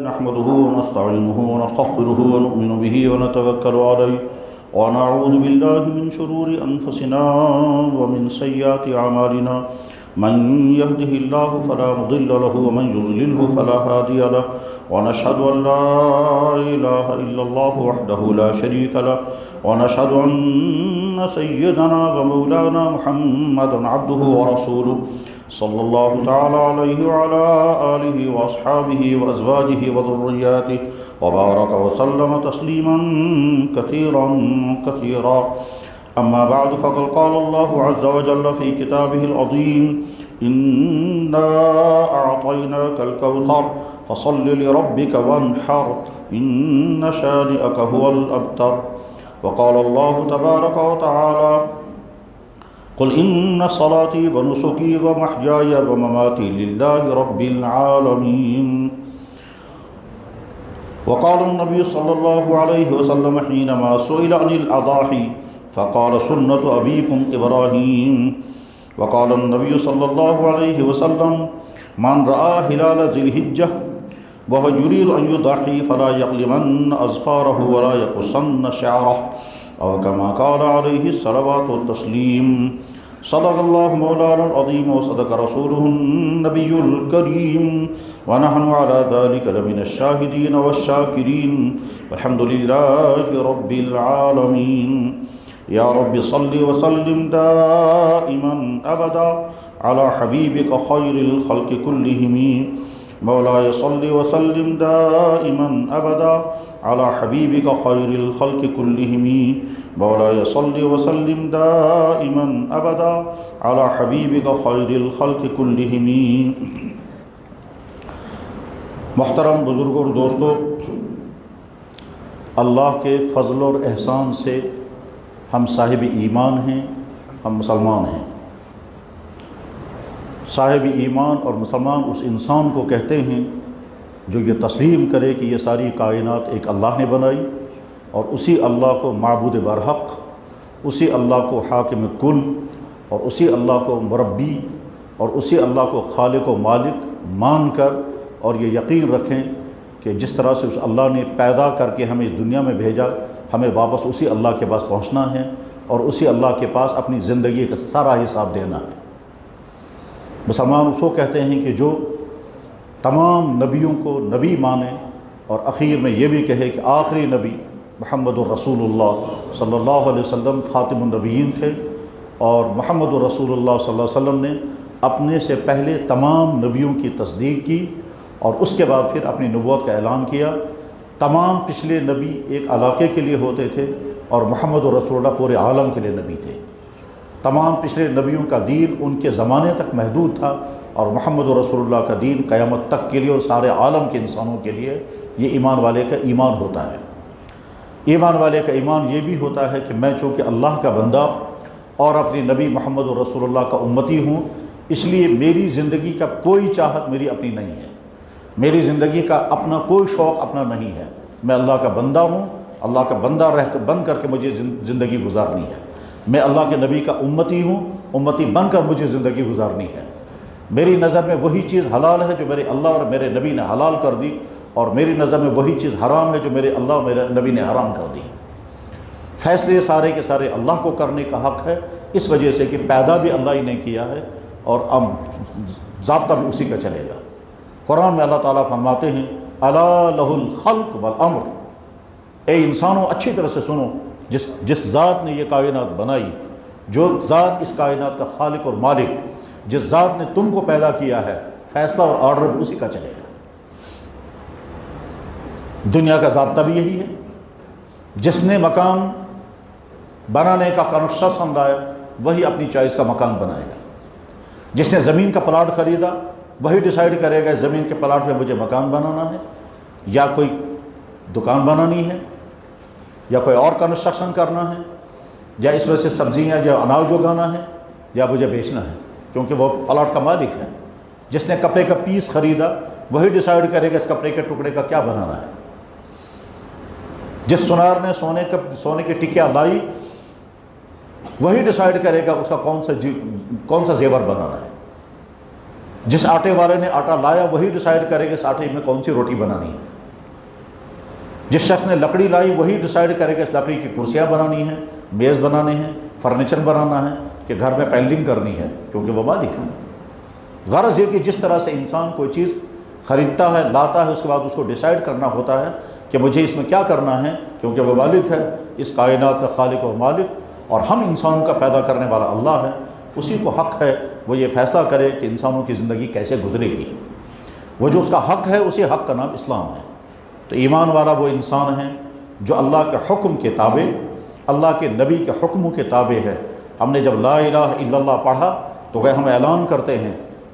نحمده ونستعينه ونستغفره ونؤمن به ونتوكل عليه ونعوذ بالله من شرور أنفسنا ومن سيئات أعمالنا من يهده الله فلا مضل له ومن يضلله فلا هادي له ونشهد أن لا إله إلا الله وحده لا شريك له ونشهد أن سيدنا ومولانا محمدا عبده ورسوله صلى الله تعالى عليه وعلى آله وأصحابه وأزواجه وذرياته وبارك وسلم تسليما كثيرا كثيرا. أما بعد فقد قال الله عز وجل في كتابه العظيم إنا أعطيناك الكوثر فصل لربك وانحر إن شانئك هو الأبتر. وقال الله تبارك وتعالى قل إن صلاتي ونسكي ومحياي ومماتي لله رب العالمين. وقال النبي صلى الله عليه وسلم حينما سئل عن الأضاحي فقال سنة أبيكم إبراهيم. وقال النبي صلى الله عليه وسلم من رأى هلال ذي الحجة وهو يريد أن يضحي فلا يظلمن أظفاره ولا يقصن شعره أو كما قال عليه الصلوات والتسليم. صدق الله مولانا العظيم وصدق رسوله النبي الكريم ونحن على ذلك لمن الشاهدين والشاكرين والحمد لله رب العالمين. يا رب صل وسلم دائما أبدا على حبيبك خير الخلق كلهم. مولاي صل وسلم دائما أبدا على حبيبك خير الخلق كلهم. مولاي صل وسلم دائما أبدا على حبيبك خير الخلق كلهم. محترم بزرگوں اور دوستو، اللہ کے فضل اور احسان سے ہم صاحب ایمان ہیں، ہم مسلمان ہیں. صاحب ایمان اور مسلمان اس انسان کو کہتے ہیں جو یہ تسلیم کرے کہ یہ ساری کائنات ایک اللہ نے بنائی اور اسی اللہ کو معبود برحق، اسی اللہ کو حاکم کل اور اسی اللہ کو مربی اور اسی اللہ کو خالق و مالک مان کر اور یہ یقین رکھیں کہ جس طرح سے اس اللہ نے پیدا کر کے ہمیں اس دنیا میں بھیجا، ہمیں واپس اسی اللہ کے پاس پہنچنا ہے اور اسی اللہ کے پاس اپنی زندگی کا سارا حساب دینا ہے. مسلمان اس کو کہتے ہیں کہ جو تمام نبیوں کو نبی مانے اور اخیر میں یہ بھی کہے کہ آخری نبی محمد الرسول اللہ صلی اللہ علیہ وسلم خاتم النبیین تھے اور محمد الرسول اللہ صلی اللہ علیہ وسلم نے اپنے سے پہلے تمام نبیوں کی تصدیق کی اور اس کے بعد پھر اپنی نبوت کا اعلان کیا. تمام پچھلے نبی ایک علاقے کے لیے ہوتے تھے اور محمد الرسول اللہ پورے عالم کے لیے نبی تھے. تمام پچھلے نبیوں کا دین ان کے زمانے تک محدود تھا اور محمد رسول اللہ کا دین قیامت تک کے لیے اور سارے عالم کے انسانوں کے لیے یہ ایمان والے کا ایمان ہوتا ہے. ایمان والے کا ایمان یہ بھی ہوتا ہے کہ میں چونکہ اللہ کا بندہ اور اپنی نبی محمد رسول اللہ کا امتی ہوں، اس لیے میری زندگی کا کوئی چاہت میری اپنی نہیں ہے، میری زندگی کا اپنا کوئی شوق اپنا نہیں ہے. میں اللہ کا بندہ ہوں، اللہ کا بندہ بن کر کے مجھے زندگی گزارنی ہے. میں اللہ کے نبی کا امتی ہوں، امتی بن کر مجھے زندگی گزارنی ہے. میری نظر میں وہی چیز حلال ہے جو میرے اللہ اور میرے نبی نے حلال کر دی اور میری نظر میں وہی چیز حرام ہے جو میرے اللہ اور میرے نبی نے حرام کر دی. فیصلے سارے کے سارے اللہ کو کرنے کا حق ہے، اس وجہ سے کہ پیدا بھی اللہ ہی نے کیا ہے اور ضابطہ بھی اسی کا چلے گا. قرآن میں اللہ تعالیٰ فرماتے ہیں الا لہ الخلق والامر. اے انسانوں اچھی طرح سے سنو، جس ذات نے یہ کائنات بنائی، جو ذات اس کائنات کا خالق اور مالک، جس ذات نے تم کو پیدا کیا ہے، فیصلہ اور آرڈر بھی اسی کا چلے گا. دنیا کا ضابطہ بھی یہی ہے. جس نے مکان بنانے کا کنسٹرکشن لایا وہی اپنی چوائس کا مکان بنائے گا. جس نے زمین کا پلاٹ خریدا وہی ڈیسائیڈ کرے گا زمین کے پلاٹ میں مجھے مکان بنانا ہے یا کوئی دکان بنانی ہے یا کوئی اور کنسٹرکشن کرنا ہے یا اس وجہ سے سبزیاں یا اناج اگانا ہے یا مجھے بیچنا ہے، کیونکہ وہ پلاٹ کا مالک ہے. جس نے کپڑے کا پیس خریدا وہی ڈیسائیڈ کرے گا اس کپڑے کے ٹکڑے کا کیا بنانا ہے. جس سونار نے سونے کی ٹکیا لائی وہی ڈیسائیڈ کرے گا اس کا کون سا زیور بنانا ہے. جس آٹے والے نے آٹا لایا وہی ڈیسائیڈ کرے کہ اس آٹے میں کون سی روٹی بنانی ہے۔ جس شخص نے لکڑی لائی وہی ڈیسائیڈ کرے کہ اس لکڑی کی کرسیاں بنانی ہیں، میز بنانے ہیں، فرنیچر بنانا ہے، کہ گھر میں پینلنگ کرنی ہے، کیونکہ وہ مالک ہے۔ غرض یہ کہ جس طرح سے انسان کوئی چیز خریدتا ہے، لاتا ہے، اس کے بعد اس کو ڈیسائیڈ کرنا ہوتا ہے کہ مجھے اس میں کیا کرنا ہے، کیونکہ وہ مالک ہے، اس کائنات کا خالق اور مالک، اور ہم انسانوں کا پیدا کرنے والا اللہ ہے۔ اسی کو حق ہے وہ یہ فیصلہ کرے کہ انسانوں کی زندگی کیسے گزرے گی۔ وہ جو اس کا حق ہے، اسی حق کا نام اسلام ہے۔ تو ایمان والا وہ انسان ہے جو اللہ کے حکم کے تابع، اللہ کے نبی کے حکموں کے تابع ہے۔ ہم نے جب لا الہ الا اللہ پڑھا تو وہ ہم اعلان کرتے ہیں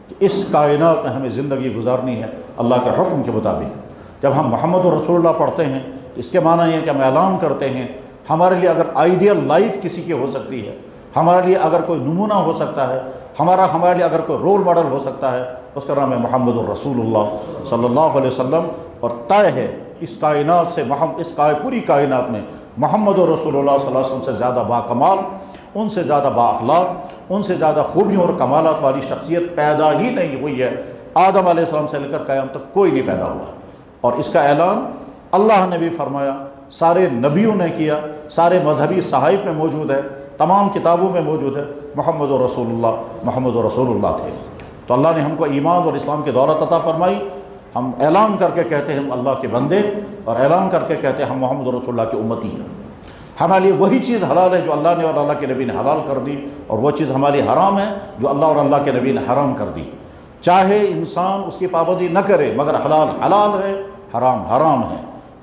کہ اس کائنات میں ہمیں زندگی گزارنی ہے اللہ کے حکم کے مطابق۔ جب ہم محمد رسول اللہ پڑھتے ہیں تو اس کے معنی یہ ہے کہ ہم اعلان کرتے ہیں ہمارے لیے اگر آئیڈیل لائف کسی کی ہو سکتی ہے، ہمارے لیے اگر کوئی نمونہ ہو سکتا ہے، ہمارے لیے اگر کوئی رول ماڈل ہو سکتا ہے، اس کا نام ہے محمد الرسول اللہ صلی اللہ علیہ وسلم۔ اور طے ہے اس کائنات سے پوری کائنات میں محمد رسول اللہ صلی اللہ علیہ وسلم سے زیادہ باکمال، ان سے زیادہ با اخلاق، ان سے زیادہ خوبیوں اور کمالات والی شخصیت پیدا ہی نہیں ہوئی ہے۔ آدم علیہ السلام سے لے کر قیامت تک کوئی نہیں پیدا ہوا، اور اس کا اعلان اللہ نے بھی فرمایا، سارے نبیوں نے کیا، سارے مذہبی صحائف میں موجود ہے، تمام کتابوں میں موجود ہے، محمد رسول اللہ تھے۔ تو اللہ نے ہم کو ایمان اور اسلام کی دولت عطا فرمائی۔ ہم اعلان کر کے کہتے ہیں ہم اللہ کے بندے، اور اعلان کر کے کہتے ہیں ہم محمد رسول اللہ کی امتی ہیں۔ ہمارے لیے وہی چیز حلال ہے جو اللہ نے اور اللہ کے نبی نے حلال کر دی، اور وہ چیز ہمارے لیے حرام ہے جو اللہ اور اللہ کے نبی نے حرام کر دی۔ چاہے انسان اس کی پابندی نہ کرے، مگر حلال حلال ہے، حرام حرام ہے۔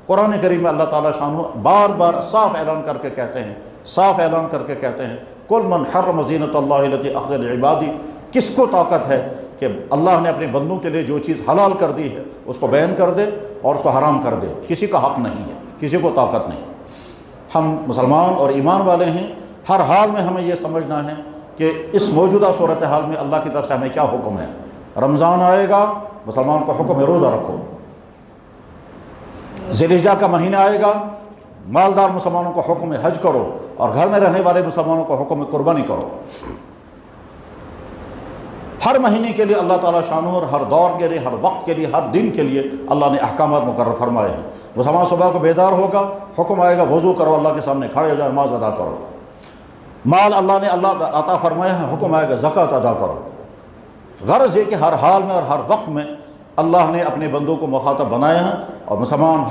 قرآن کریم میں اللہ تعالیٰ شانہ بار بار صاف اعلان کر کے کہتے ہیں کل من حرم زینت اللہ التی اخرج لعبادی، کس کو طاقت ہے کہ اللہ نے اپنے بندوں کے لیے جو چیز حلال کر دی ہے اس کو بیان کر دے اور اس کو حرام کر دے؟ کسی کا حق نہیں ہے، کسی کو طاقت نہیں۔ ہم مسلمان اور ایمان والے ہیں، ہر حال میں ہمیں یہ سمجھنا ہے کہ اس موجودہ صورتحال میں اللہ کی طرف سے ہمیں کیا حکم ہے۔ رمضان آئے گا، مسلمان کو حکم ہے روزہ رکھو۔ ذی الحجہ کا مہینہ آئے گا، مالدار مسلمانوں کو حکم ہے حج کرو، اور گھر میں رہنے والے مسلمانوں کو حکم ہے قربانی کرو۔ ہر مہینے کے لیے اللہ تعالیٰ شانہ، اور ہر دور کے لیے، ہر وقت کے لیے، ہر دن کے لیے اللہ نے احکامات مقرر فرمائے ہیں۔ مسلمان صبح کو بیدار ہوگا، حکم آئے گا وضو کرو، اللہ کے سامنے کھڑے ہو جاؤ، نماز ادا کرو۔ مال اللہ نے عطا فرمایا ہے، حکم آئے گا زکوٰۃ ادا کرو۔ غرض یہ کہ ہر حال میں اور ہر وقت میں اللہ نے اپنے بندوں کو مخاطب بنایا ہے، اور مسلمان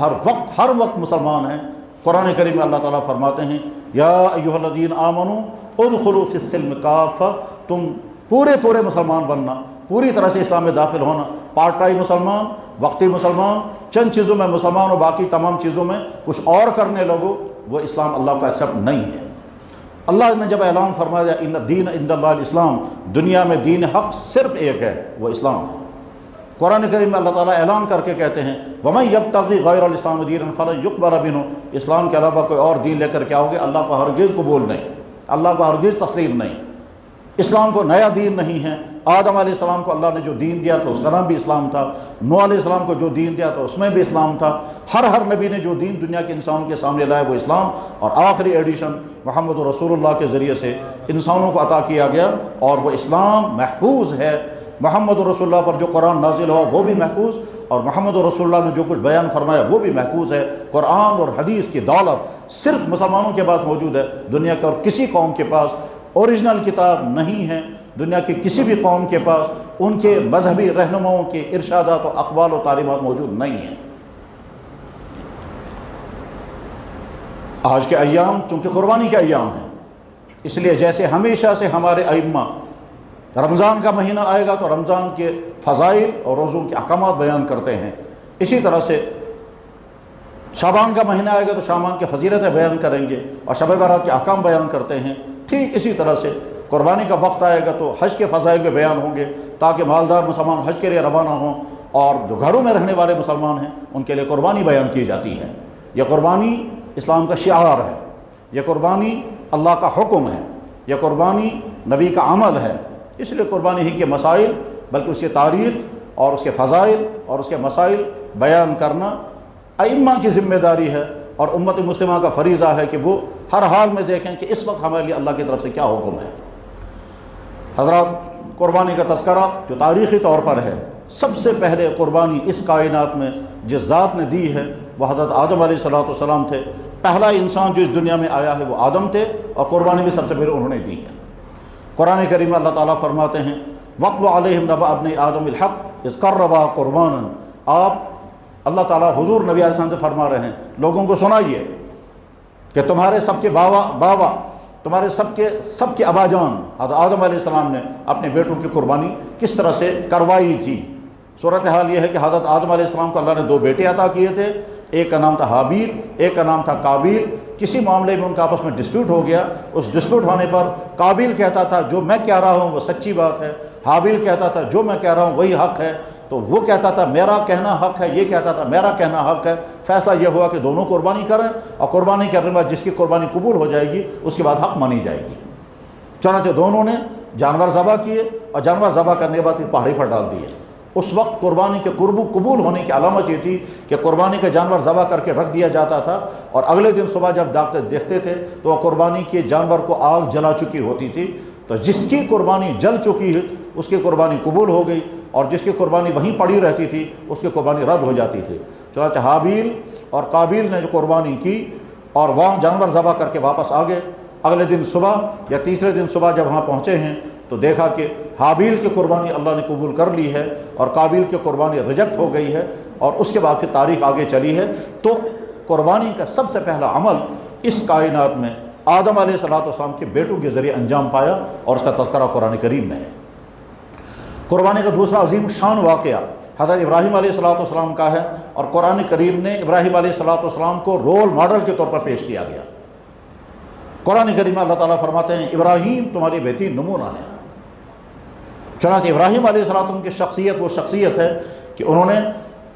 ہر وقت مسلمان ہیں۔ قرآن کریم میں اللہ تعالیٰ فرماتے ہیں یا ایھا الذین آمنوا ادخلوا فی السلم کافہ، تم پورے مسلمان بننا، پوری طرح سے اسلام میں داخل ہونا۔ پارٹ ٹائم مسلمان، وقتی مسلمان، چند چیزوں میں مسلمان اور باقی تمام چیزوں میں کچھ اور کرنے لگو، وہ اسلام اللہ کا ایکسیپٹ نہیں ہے۔ اللہ نے جب اعلان فرمایا ان الدین عند اللہ الاسلام، دنیا میں دین حق صرف ایک ہے، وہ اسلام ہے۔ قرآن کریم میں اللہ تعالیٰ اعلان کر کے کہتے ہیں وَمَن يَبْتَغِ غَيْرَ الْإِسْلَامِ دِينًا فَلَن يُقْبَلَ مِنْهُ، اسلام کے علاوہ کوئی اور دین لے کر کیا ہوگے؟ اللہ کو ہرگز قبول نہیں، اللہ کو ہرگز تسلیم نہیں۔ اسلام کو نیا دین نہیں ہے۔ آدم علیہ السلام کو اللہ نے جو دین دیا تو اس کا نام بھی اسلام تھا، نوح علیہ السلام کو جو دین دیا تو اس میں بھی اسلام تھا۔ ہر نبی نے جو دین دنیا کے انسانوں کے سامنے لایا وہ اسلام، اور آخری ایڈیشن محمد رسول اللہ کے ذریعے سے انسانوں کو عطا کیا گیا، اور وہ اسلام محفوظ ہے۔ محمد رسول اللہ پر جو قرآن نازل ہوا وہ بھی محفوظ، اور محمد رسول اللہ نے جو کچھ بیان فرمایا وہ بھی محفوظ ہے۔ قرآن اور حدیث کی دولت صرف مسلمانوں کے پاس موجود ہے، دنیا کے اور کسی قوم کے پاس اوریجنل کتاب نہیں ہے۔ دنیا کی کسی بھی قوم کے پاس ان کے مذہبی رہنماؤں کے ارشادات و اقوال و تعلیمات موجود نہیں ہیں۔ آج کے ایام چونکہ قربانی کے ایام ہیں، اس لیے جیسے ہمیشہ سے ہمارے ائمہ رمضان کا مہینہ آئے گا تو رمضان کے فضائل اور روزوں کے احکامات بیان کرتے ہیں، اسی طرح سے شعبان کا مہینہ آئے گا تو شعبان کی فضیلتیں بیان کریں گے اور شب برات کے احکام بیان کرتے ہیں۔ ٹھیک اسی طرح سے قربانی کا وقت آئے گا تو حج کے فضائل میں بیان ہوں گے، تاکہ مالدار مسلمان حج کے لیے روانہ ہوں، اور جو گھروں میں رہنے والے مسلمان ہیں ان کے لیے قربانی بیان کی جاتی ہے۔ یہ قربانی اسلام کا شعار ہے، یہ قربانی اللہ کا حکم ہے، یہ قربانی نبی کا عمل ہے۔ اس لیے قربانی ہی کے مسائل بلکہ اس کی تاریخ اور اس کے فضائل اور اس کے مسائل بیان کرنا ائمہ کی ذمہ داری ہے، اور امت مسلمہ کا فریضہ ہے کہ وہ ہر حال میں دیکھیں کہ اس وقت ہمارے لیے اللہ کی طرف سے کیا حکم ہے۔ حضرات، قربانی کا تذکرہ جو تاریخی طور پر ہے، سب سے پہلے قربانی اس کائنات میں جس ذات نے دی ہے وہ حضرت آدم علیہ السلام تھے۔ پہلا انسان جو اس دنیا میں آیا ہے وہ آدم تھے، اور قربانی بھی سب سے پہلے انہوں نے دی ہے۔ قرآن کریم میں اللہ تعالیٰ فرماتے ہیں وَاتْلُ عَلَيْهِمْ نَبَأَ ابْنَيْ آدَمَ الْحَقِّ إِذْ قَرَّبَا قُرْبَانًا۔ آپ اللہ تعالیٰ حضور نبی علیہ السلام سے فرما رہے ہیں لوگوں کو سنائیے کہ تمہارے سب کے باوا تمہارے سب کے ابا جان حضرت آدم علیہ السلام نے اپنے بیٹوں کی قربانی کس طرح سے کروائی تھی۔ صورتحال یہ ہے کہ حضرت آدم علیہ السلام کو اللہ نے 2 بیٹے عطا کیے تھے، ایک کا نام تھا حابیل، ایک کا نام تھا قابیل۔ کسی معاملے میں ان کا آپس میں ڈسپیوٹ ہو گیا، اس ڈسپیوٹ ہونے پر قابیل کہتا تھا جو میں کہہ رہا ہوں وہ سچی بات ہے، حابیل کہتا تھا جو میں کہہ رہا ہوں وہی حق ہے، تو وہ کہتا تھا میرا کہنا حق ہے، یہ کہتا تھا میرا کہنا حق ہے۔ فیصلہ یہ ہوا کہ دونوں قربانی کریں، اور قربانی کرنے کے بعد جس کی قربانی قبول ہو جائے گی اس کے بعد حق مانی جائے گی۔ چنانچہ دونوں نے جانور ذبح کیے، اور جانور ذبح کرنے کے بعد پہاڑی پر ڈال دیے۔ اس وقت قربانی کے قبول ہونے کی علامت یہ تھی کہ قربانی کا جانور ذبح کر کے رکھ دیا جاتا تھا، اور اگلے دن صبح جب ڈاکٹر دیکھتے تھے تو وہ قربانی کے جانور کو آگ جلا چکی ہوتی تھی، تو جس کی قربانی جل چکی ہے اس کی قربانی قبول ہو گئی، اور جس کی قربانی وہیں پڑی رہتی تھی اس کی قربانی رد ہو جاتی تھی۔ چنانچہ حابیل اور قابیل نے جو قربانی کی اور وہاں جانور ذبح کر کے واپس آ گئے، اگلے دن صبح یا تیسرے دن صبح جب وہاں پہنچے ہیں تو دیکھا کہ حابیل کی قربانی اللہ نے قبول کر لی ہے اور قابیل کی قربانی ریجیکٹ ہو گئی ہے، اور اس کے بعد پھر تاریخ آگے چلی ہے۔ تو قربانی کا سب سے پہلا عمل اس کائنات میں آدم علیہ السلام کے بیٹوں کے ذریعے انجام پایا، اور اس کا تذکرہ قرآن کریم میں ہے۔ قربانی کا دوسرا عظیم شان واقعہ حضرت ابراہیم علیہ السلام کا ہے، اور قرآن کریم نے ابراہیم علیہ السلام کو رول ماڈل کے طور پر پیش کیا گیا۔ قرآن کریم میں اللہ تعالیٰ فرماتے ہیں ابراہیم تمہاری بہترین نمونہ ہے۔ چنانچہ ابراہیم علیہ السلام کی شخصیت وہ شخصیت ہے کہ انہوں نے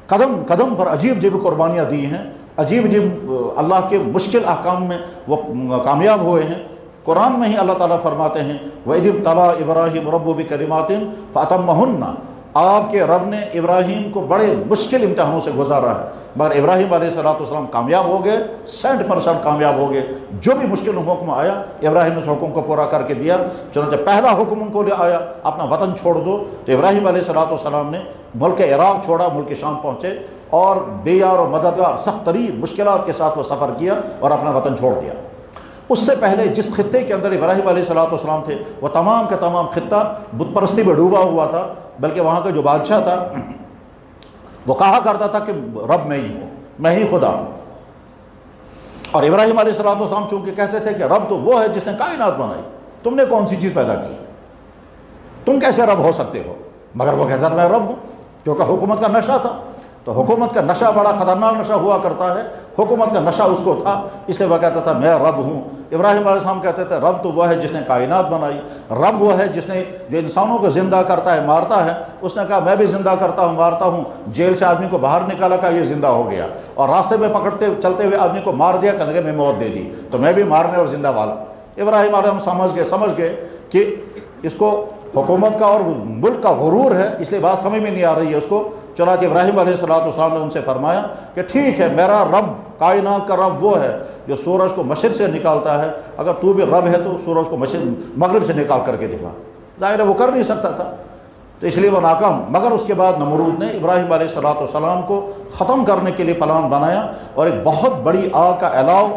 قدم قدم پر عجیب عجیب قربانیاں دی ہیں، عجیب عجیب اللہ کے مشکل احکام میں وہ کامیاب ہوئے ہیں۔ قرآن میں ہی اللہ تعالیٰ فرماتے ہیں وَإِذِ ابْتَلَىٰ إِبْرَاهِيمُ رَبُّهُ بِكَلِمَاتٍ فَأَتَمَّهُنَّ۔ آپ کے رب نے ابراہیم کو بڑے مشکل امتحانوں سے گزارا ہے، مگر ابراہیم علیہ السلام کامیاب ہو گئے، 100% کامیاب ہو گئے۔ جو بھی مشکل حکم آیا ابراہیم نے اس حکم کو پورا کر کے دیا۔ چنانچہ پہلا حکم ان کو لے آیا اپنا وطن چھوڑ دو، تو ابراہیم علیہ السلام نے ملک عراق چھوڑا، ملک شام پہنچے، اور بے یار اور مددگار سخت ترین مشکلات کے ساتھ وہ سفر کیا اور اپنا وطن چھوڑ دیا۔ اس سے پہلے جس خطے کے اندر ابراہیم علیہ السلام تھے وہ تمام کا تمام خطہ بت پرستی میں ڈوبا ہوا تھا، بلکہ وہاں کا جو بادشاہ تھا وہ کہا کرتا تھا کہ رب میں ہی ہوں، میں ہی خدا ہوں۔ اور ابراہیم علیہ السلام چونکہ کہتے تھے کہ رب تو وہ ہے جس نے کائنات بنائی، تم نے کون سی چیز پیدا کی، تم کیسے رب ہو سکتے ہو؟ مگر وہ کہتا میں رب ہوں، کیونکہ حکومت کا نشہ تھا۔ تو حکومت کا نشہ بڑا خطرناک نشہ ہوا کرتا ہے، حکومت کا نشہ اس کو تھا، اس لیے وہ کہتا تھا میں رب ہوں۔ ابراہیم علیہ السلام کہتے تھے رب تو وہ ہے جس نے کائنات بنائی، رب وہ ہے جس نے جو انسانوں کو زندہ کرتا ہے مارتا ہے۔ اس نے کہا میں بھی زندہ کرتا ہوں مارتا ہوں، جیل سے آدمی کو باہر نکالا کہا یہ زندہ ہو گیا، اور راستے میں پکڑتے چلتے ہوئے آدمی کو مار دیا کہنے میں موت دے دی، تو میں بھی مارنے اور زندہ والا۔ ابراہیم علیہ السلام سمجھ گئے کہ اس کو حکومت کا اور ملک کا غرور ہے، اس لیے بات سمجھ میں نہیں آ رہی ہے اس کو۔ چنانچہ ابراہیم علیہ السلام نے ان سے فرمایا کہ ٹھیک ہے، میرا رب کائنات کا رب وہ ہے جو سورج کو مشرق سے نکالتا ہے، اگر تو بھی رب ہے تو سورج کو مغرب سے نکال کر کے دکھا۔ ظاہر ہے وہ کر نہیں سکتا تھا، تو اس لیے وہ ناکام۔ مگر اس کے بعد نمرود نے ابراہیم علیہ السلام کو ختم کرنے کے لیے پلان بنایا، اور ایک بہت بڑی آگ کا الاؤ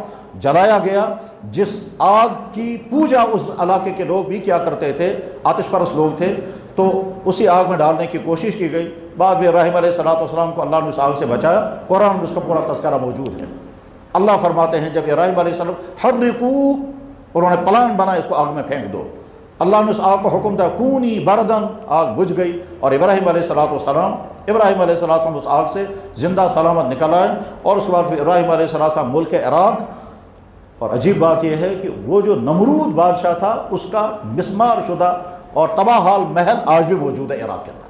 جلایا گیا، جس آگ کی پوجا اس علاقے کے لوگ بھی کیا کرتے تھے، آتش پرست لوگ تھے، تو اسی آگ میں ڈالنے کی کوشش کی گئی۔ بعد میں ابراہیم علیہ السلام کو اللہ نے اس آگ سے بچایا، قرآن میں اس کا پورا تذکرہ موجود ہے۔ اللہ فرماتے ہیں جب ابراہیم علیہ السلام حرقوہ، انہوں نے پلان بنا اس کو آگ میں پھینک دو، اللہ نے اس آگ کو حکم دیا کونی بردن، آگ بجھ گئی، اور ابراہیم علیہ السلام اس آگ سے زندہ سلامت نکل آئے۔ اور اس کے بعد ابراہیم علیہ السلام ملک عراق، اور عجیب بات یہ ہے کہ وہ جو نمرود بادشاہ تھا اس کا مسمار شدہ اور تباہ حال محل آج بھی موجود ہے عراق کے اندر،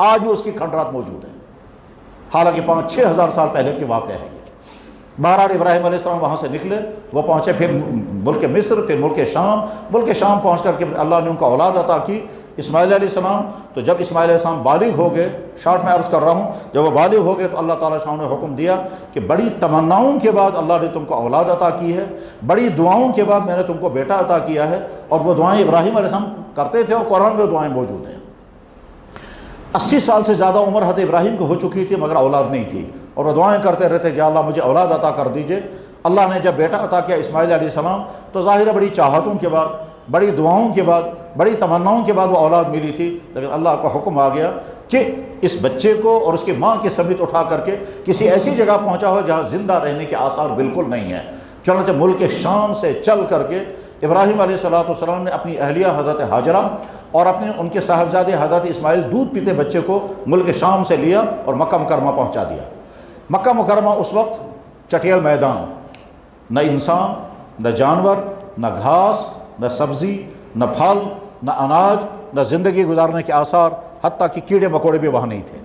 آج بھی اس کی کھنڈرات موجود ہیں، حالانکہ 5-6 ہزار سال پہلے کے واقعہ ہے یہ۔ بہرحال ابراہیم علیہ السلام وہاں سے نکلے، وہ پہنچے پھر ملک مصر، پھر ملک شام پہنچ کر کے اللہ نے ان کو اولاد عطا کی، اسماعیل علیہ السلام، تو جب اسماعیل علیہ السلام بالغ ہو گئے، شارٹ میں عرض کر رہا ہوں، جب وہ بالغ ہو گئے تو اللہ تعالیٰ شاہ نے حکم دیا کہ بڑی تمناؤں کے بعد اللہ نے تم کو اولاد عطا کی ہے، بڑی دعاؤں کے بعد میں نے تم کو بیٹا عطا کیا ہے، اور وہ دعائیں ابراہیم علیہ السلام کرتے تھے اور قرآن میں دعائیں موجود ہیں۔ 80 سال سے زیادہ عمر حضرت ابراہیم کو ہو چکی تھی مگر اولاد نہیں تھی، اور وہ دعائیں کرتے رہتے کہ اللہ مجھے اولاد عطا کر دیجئے۔ اللہ نے جب بیٹا عطا کیا اسماعیل علیہ السلام، تو ظاہر ہے بڑی چاہتوں کے بعد، بڑی دعاؤں کے بعد، بڑی تمناؤں کے بعد وہ اولاد ملی تھی، لیکن اللہ کا حکم آ گیا کہ اس بچے کو اور اس کی ماں کے سمیت اٹھا کر کے کسی ایسی جگہ پہنچا ہو جہاں زندہ رہنے کے آثار بالکل نہیں ہیں۔ چنانچہ ملک شام سے چل کر کے ابراہیم علیہ السلام نے اپنی اہلیہ حضرت ہاجرہ اور ان کے صاحبزادے حضرت اسماعیل دودھ پیتے بچے کو ملک شام سے لیا اور مکہ مکرمہ پہنچا دیا۔ مکہ مکرمہ اس وقت چٹیل میدان، نہ انسان، نہ جانور، نہ گھاس، نہ سبزی، نہ پھل، نہ اناج، نہ زندگی گزارنے کے آثار، حتیٰ کہ کیڑے مکوڑے بھی وہاں نہیں تھے۔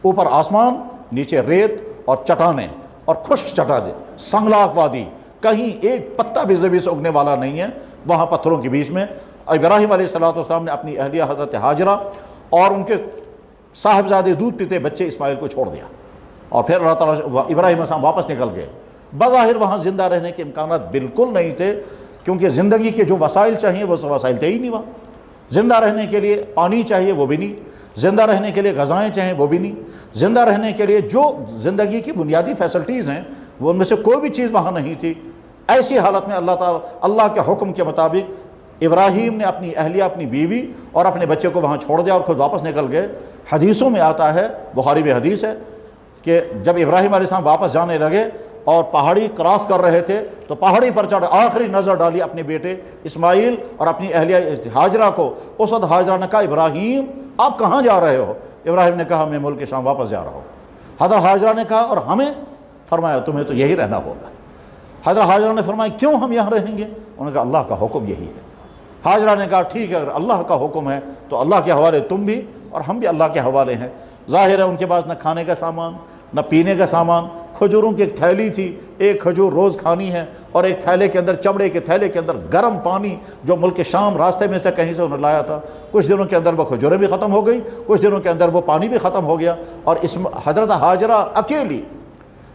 اوپر آسمان، نیچے ریت اور چٹانیں اور خشک چٹانیں، سنگلاخ وادی، کہیں ایک پتا بھی زمین سے اگنے والا نہیں ہے وہاں پتھروں کے بیچ میں۔ ابراہیم علیہ السلام نے اپنی اہلیہ حضرت ہاجرہ اور ان کے صاحبزادے دودھ پیتے بچے اسماعیل کو چھوڑ دیا، اور پھر اللہ تعالیٰ ابراہیم علیہ السلام واپس نکل گئے۔ بظاہر وہاں زندہ رہنے کے امکانات بالکل نہیں تھے، کیونکہ زندگی کے جو وسائل چاہیے وہ وسائل تھے ہی نہیں وہاں۔ زندہ رہنے کے لیے پانی چاہیے وہ بھی نہیں، زندہ رہنے کے لیے غذائیں چاہیں وہ بھی نہیں، زندہ رہنے کے لیے جو زندگی کی بنیادی فیسلٹیز ہیں وہ ان میں سے کوئی بھی چیز وہاں نہیں تھی۔ ایسی حالت میں اللہ کے حکم کے مطابق ابراہیم نے اپنی اہلیہ، اپنی بیوی اور اپنے بچے کو وہاں چھوڑ دیا اور خود واپس نکل گئے۔ حدیثوں میں آتا ہے، بخاری میں حدیث ہے کہ جب ابراہیم علیہ السلام واپس جانے لگے اور پہاڑی کراس کر رہے تھے تو پہاڑی پر چڑھ آخری نظر ڈالی اپنے بیٹے اسماعیل اور اپنی اہلیہ ہاجرہ کو۔ اس وقت ہاجرہ نے کہا ابراہیم آپ کہاں جا رہے ہو؟ ابراہیم نے کہا میں ملک شام واپس جا رہا ہوں۔ حضرت ہاجرہ نے کہا اور ہمیں؟ فرمایا تمہیں تو یہی رہنا ہوگا۔ حضرت ہاجرہ نے فرمایا کیوں ہم یہاں رہیں گے؟ انہوں نے کہا اللہ کا حکم یہی ہے۔ ہاجرہ نے کہا ٹھیک ہے، اگر اللہ کا حکم ہے تو اللہ کے حوالے تم بھی اور ہم بھی اللہ کے حوالے ہیں۔ ظاہر ہے ان کے پاس نہ کھانے کا سامان، نہ پینے کا سامان، کھجوروں کی ایک تھیلی تھی، ایک کھجور روز کھانی ہے، اور ایک تھیلے کے اندر، چمڑے کے تھیلے کے اندر گرم پانی جو ملک شام راستے میں سے کہیں سے انہوں نے لایا تھا۔ کچھ دنوں کے اندر وہ کھجوریں بھی ختم ہو گئی، کچھ دنوں کے اندر وہ پانی بھی ختم ہو گیا، اور حضرت ہاجرہ اکیلی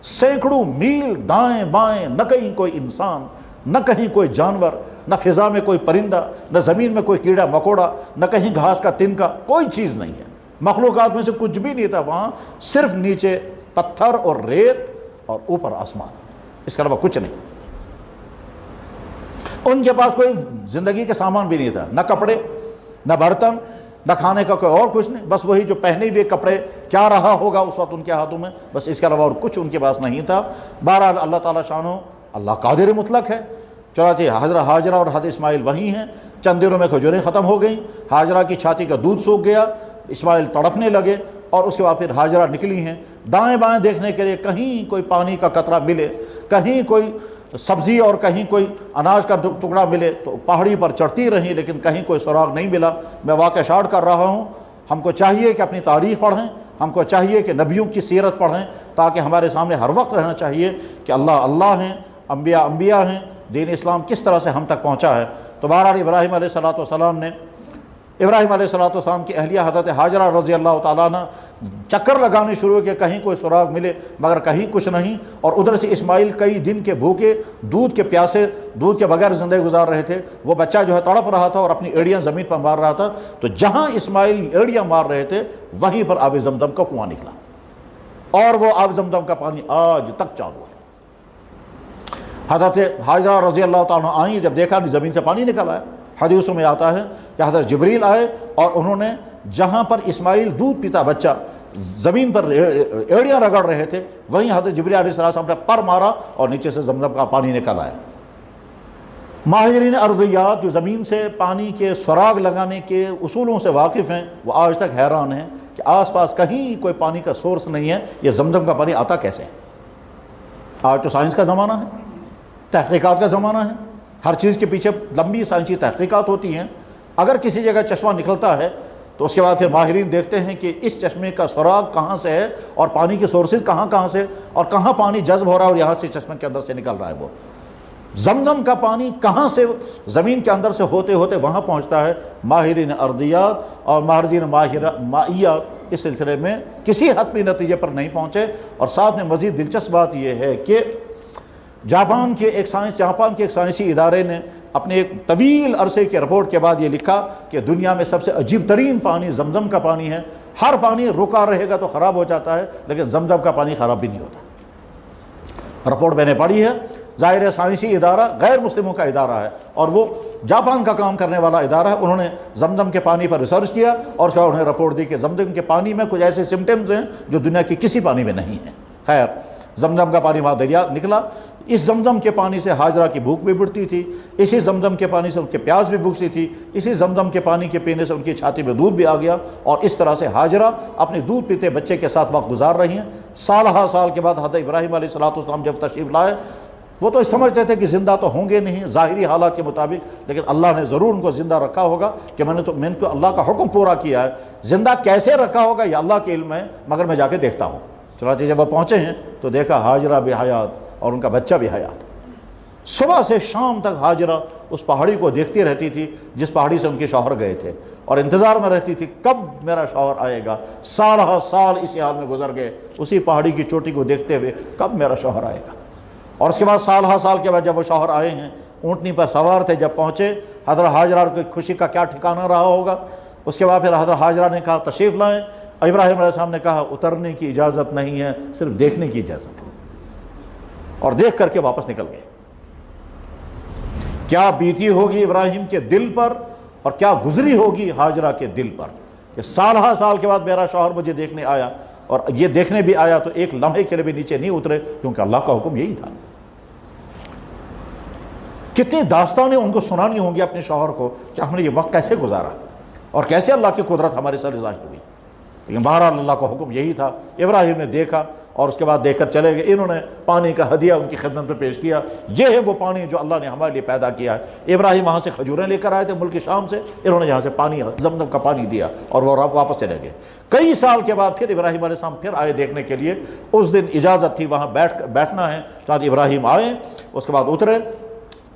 سینکڑوں میل دائیں بائیں، نہ کہیں کوئی انسان، نہ کہیں کوئی جانور، نہ فضا میں کوئی پرندہ، نہ زمین میں کوئی کیڑا مکوڑا، نہ کہیں گھاس کا تنکا، کوئی چیز نہیں ہے، مخلوقات میں سے کچھ بھی نہیں تھا وہاں، صرف نیچے پتھر اور ریت اور اوپر آسمان، اس کے علاوہ کچھ نہیں۔ ان کے پاس کوئی زندگی کے سامان بھی نہیں تھا، نہ کپڑے، نہ برتن، نہ کھانے کا کوئی اور کچھ نہیں، بس وہی جو پہنے ہوئے کپڑے، کیا رہا ہوگا اس وقت ان کے ہاتھوں میں، بس اس کے علاوہ اور کچھ ان کے پاس نہیں تھا۔ بہرحال اللہ تعالیٰ شانہ، اللہ قادر مطلق ہے، چنانچہ حضرت ہاجرہ اور حضرت اسماعیل وہیں ہیں۔ چند دنوں میں کھجوریں ختم ہو گئیں، ہاجرہ کی چھاتی کا دودھ سوکھ گیا، اسماعیل تڑپنے لگے، اور اس کے بعد پھر ہاجرہ نکلی ہیں دائیں بائیں دیکھنے کے لیے کہیں کوئی پانی کا قطرہ ملے، کہیں کوئی سبزی اور کہیں کوئی اناج کا ٹکڑا ملے تو پہاڑی پر چڑھتی رہیں، لیکن کہیں کوئی سراغ نہیں ملا۔ میں واقعہ شارٹ کر رہا ہوں، ہم کو چاہیے کہ اپنی تاریخ پڑھیں، ہم کو چاہیے کہ نبیوں کی سیرت پڑھیں، تاکہ ہمارے سامنے ہر وقت رہنا چاہیے کہ اللہ اللہ ہیں، انبیاء انبیاء ہیں، دین اسلام کس طرح سے ہم تک پہنچا ہے۔ تو بہرحال ابراہیم علیہ السلام نے ابراہیم علیہ السلام کی اہلیہ حضرت ہاجرہ رضی اللہ تعالیٰ عنہ چکر لگانے شروع کیا، کہیں کوئی سراغ ملے، مگر کہیں کچھ نہیں، اور ادھر سے اسماعیل کئی دن کے بھوکے، دودھ کے پیاسے، دودھ کے بغیر زندگی گزار رہے تھے۔ وہ بچہ جو ہے تڑپ رہا تھا اور اپنی ایڑیاں زمین پر مار رہا تھا، تو جہاں اسماعیل ایڑیاں مار رہے تھے وہیں پر آب زمزم کا کنواں نکلا، اور وہ آب زمزم کا پانی آج تک چالو ہے۔ حضرت ہاجرہ رضی اللہ تعالیٰ عنہ آئیں، جب دیکھا کہ زمین سے پانی نکل آیا، حدیثوں میں آتا ہے کہ حضرت جبریل آئے اور انہوں نے جہاں پر اسماعیل دودھ پیتا بچہ زمین پر ایڑیاں رگڑ رہے تھے، وہیں حضرت جبریل علیہ السلام نے پر مارا اور نیچے سے زمزم کا پانی نکل آیا۔ ماہرین ارضیات جو زمین سے پانی کے سراغ لگانے کے اصولوں سے واقف ہیں، وہ آج تک حیران ہیں کہ آس پاس کہیں کوئی پانی کا سورس نہیں ہے، یہ زمزم کا پانی آتا کیسے؟ آج تو سائنس کا زمانہ ہے، تحقیقات کا زمانہ ہے، ہر چیز کے پیچھے لمبی سائنسی تحقیقات ہوتی ہیں۔ اگر کسی جگہ چشمہ نکلتا ہے تو اس کے بعد پھر ماہرین دیکھتے ہیں کہ اس چشمے کا سراغ کہاں سے ہے اور پانی کے سورسز کہاں سے اور کہاں پانی جذب ہو رہا ہے اور یہاں سے چشمے کے اندر سے نکل رہا ہے وہ۔ زمزم کا پانی کہاں سے زمین کے اندر سے ہوتے ہوتے وہاں پہنچتا ہے، ماہرین ارضیات اور ماہرین مائیات اس سلسلے میں کسی حتمی نتیجے پر نہیں پہنچے۔ اور ساتھ میں مزید دلچسپ بات یہ ہے کہ جاپان کے ایک سائنسی ادارے نے اپنے ایک طویل عرصے کے رپورٹ کے بعد یہ لکھا کہ دنیا میں سب سے عجیب ترین پانی زمزم کا پانی ہے۔ ہر پانی رکا رہے گا تو خراب ہو جاتا ہے، لیکن زمزم کا پانی خراب بھی نہیں ہوتا۔ رپورٹ میں نے پڑھی ہے، ظاہر ہے سائنسی ادارہ غیر مسلموں کا ادارہ ہے اور وہ جاپان کا کام کرنے والا ادارہ ہے۔ انہوں نے زمزم کے پانی پر ریسرچ کیا اور انہیں رپورٹ دی کہ زمزم کے پانی میں کچھ ایسے سمٹمز ہیں جو دنیا کی کسی پانی میں نہیں ہیں۔ خیر، زمزم کا پانی وہاں دریا نکلا۔ اس زمزم کے پانی سے ہاجرہ کی بھوک بھی بڑھتی تھی، اسی زمزم کے پانی سے ان کے پیاس بھی بجھتی تھی، اسی زمزم کے پانی کے پینے سے ان کی چھاتی میں دودھ بھی آ گیا، اور اس طرح سے ہاجرہ اپنے دودھ پیتے بچے کے ساتھ وقت گزار رہی ہیں۔ سالہ سال کے بعد حضرت ابراہیم علیہ السلام جب تشریف لائے، وہ تو سمجھتے تھے کہ زندہ تو ہوں گے نہیں ظاہری حالات کے مطابق، لیکن اللہ نے ضرور ان کو زندہ رکھا ہوگا کہ میں نے تو اللہ کا حکم پورا کیا ہے۔ زندہ کیسے رکھا ہوگا یہ اللہ کے علم ہے، مگر میں جا کے دیکھتا ہوں۔ چنانچہ جب وہ پہنچے ہیں تو دیکھا ہاجرہ بھی حیات اور ان کا بچہ بھی حیات۔ صبح سے شام تک ہاجرہ اس پہاڑی کو دیکھتی رہتی تھی جس پہاڑی سے ان کے شوہر گئے تھے، اور انتظار میں رہتی تھی کب میرا شوہر آئے گا۔ سالہ سال اسی حال میں گزر گئے، اسی پہاڑی کی چوٹی کو دیکھتے ہوئے کب میرا شوہر آئے گا۔ اور اس کے بعد سالہ سال کے بعد جب وہ شوہر آئے ہیں، اونٹنی پر سوار تھے، جب پہنچے حضرت ہاجرہ کی خوشی کا کیا ٹھکانہ رہا ہوگا۔ اس کے بعد پھر حضرت ہاجرہ نے کہا تشریف لائیں۔ ابراہیم علیہ السلام نے کہا اترنے کی اجازت نہیں ہے، صرف دیکھنے کی اجازت ہے، اور دیکھ کر کے واپس نکل گئے۔ کیا بیتی ہوگی ابراہیم کے دل پر اور کیا گزری ہوگی ہاجرہ کے دل پر کہ سالہ سال کے بعد میرا شوہر مجھے دیکھنے آیا، اور یہ دیکھنے بھی آیا تو ایک لمحے کے لیے بھی نیچے نہیں اترے، کیونکہ اللہ کا حکم یہی تھا۔ کتنی داستانیں ان کو سنانی ہوں گی اپنے شوہر کو کہ ہم نے یہ وقت کیسے گزارا اور کیسے اللہ کی قدرت ہمارے ساتھ ظاہر ہوئی، لیکن بہرحال اللہ کا حکم یہی تھا۔ ابراہیم نے دیکھا اور اس کے بعد دیکھ کر چلے گئے۔ انہوں نے پانی کا ہدیہ ان کی خدمت میں پیش کیا، یہ ہے وہ پانی جو اللہ نے ہمارے لیے پیدا کیا ہے۔ ابراہیم وہاں سے کھجوریں لے کر آئے تھے ملک شام سے، انہوں نے یہاں سے پانی زمزم کا پانی دیا اور وہ واپس چلے گئے۔ کئی سال کے بعد پھر ابراہیم علیہ السلام پھر آئے دیکھنے کے لیے۔ اس دن اجازت تھی وہاں بیٹھنا ہے، چنانچہ ابراہیم آئے، اس کے بعد اترے۔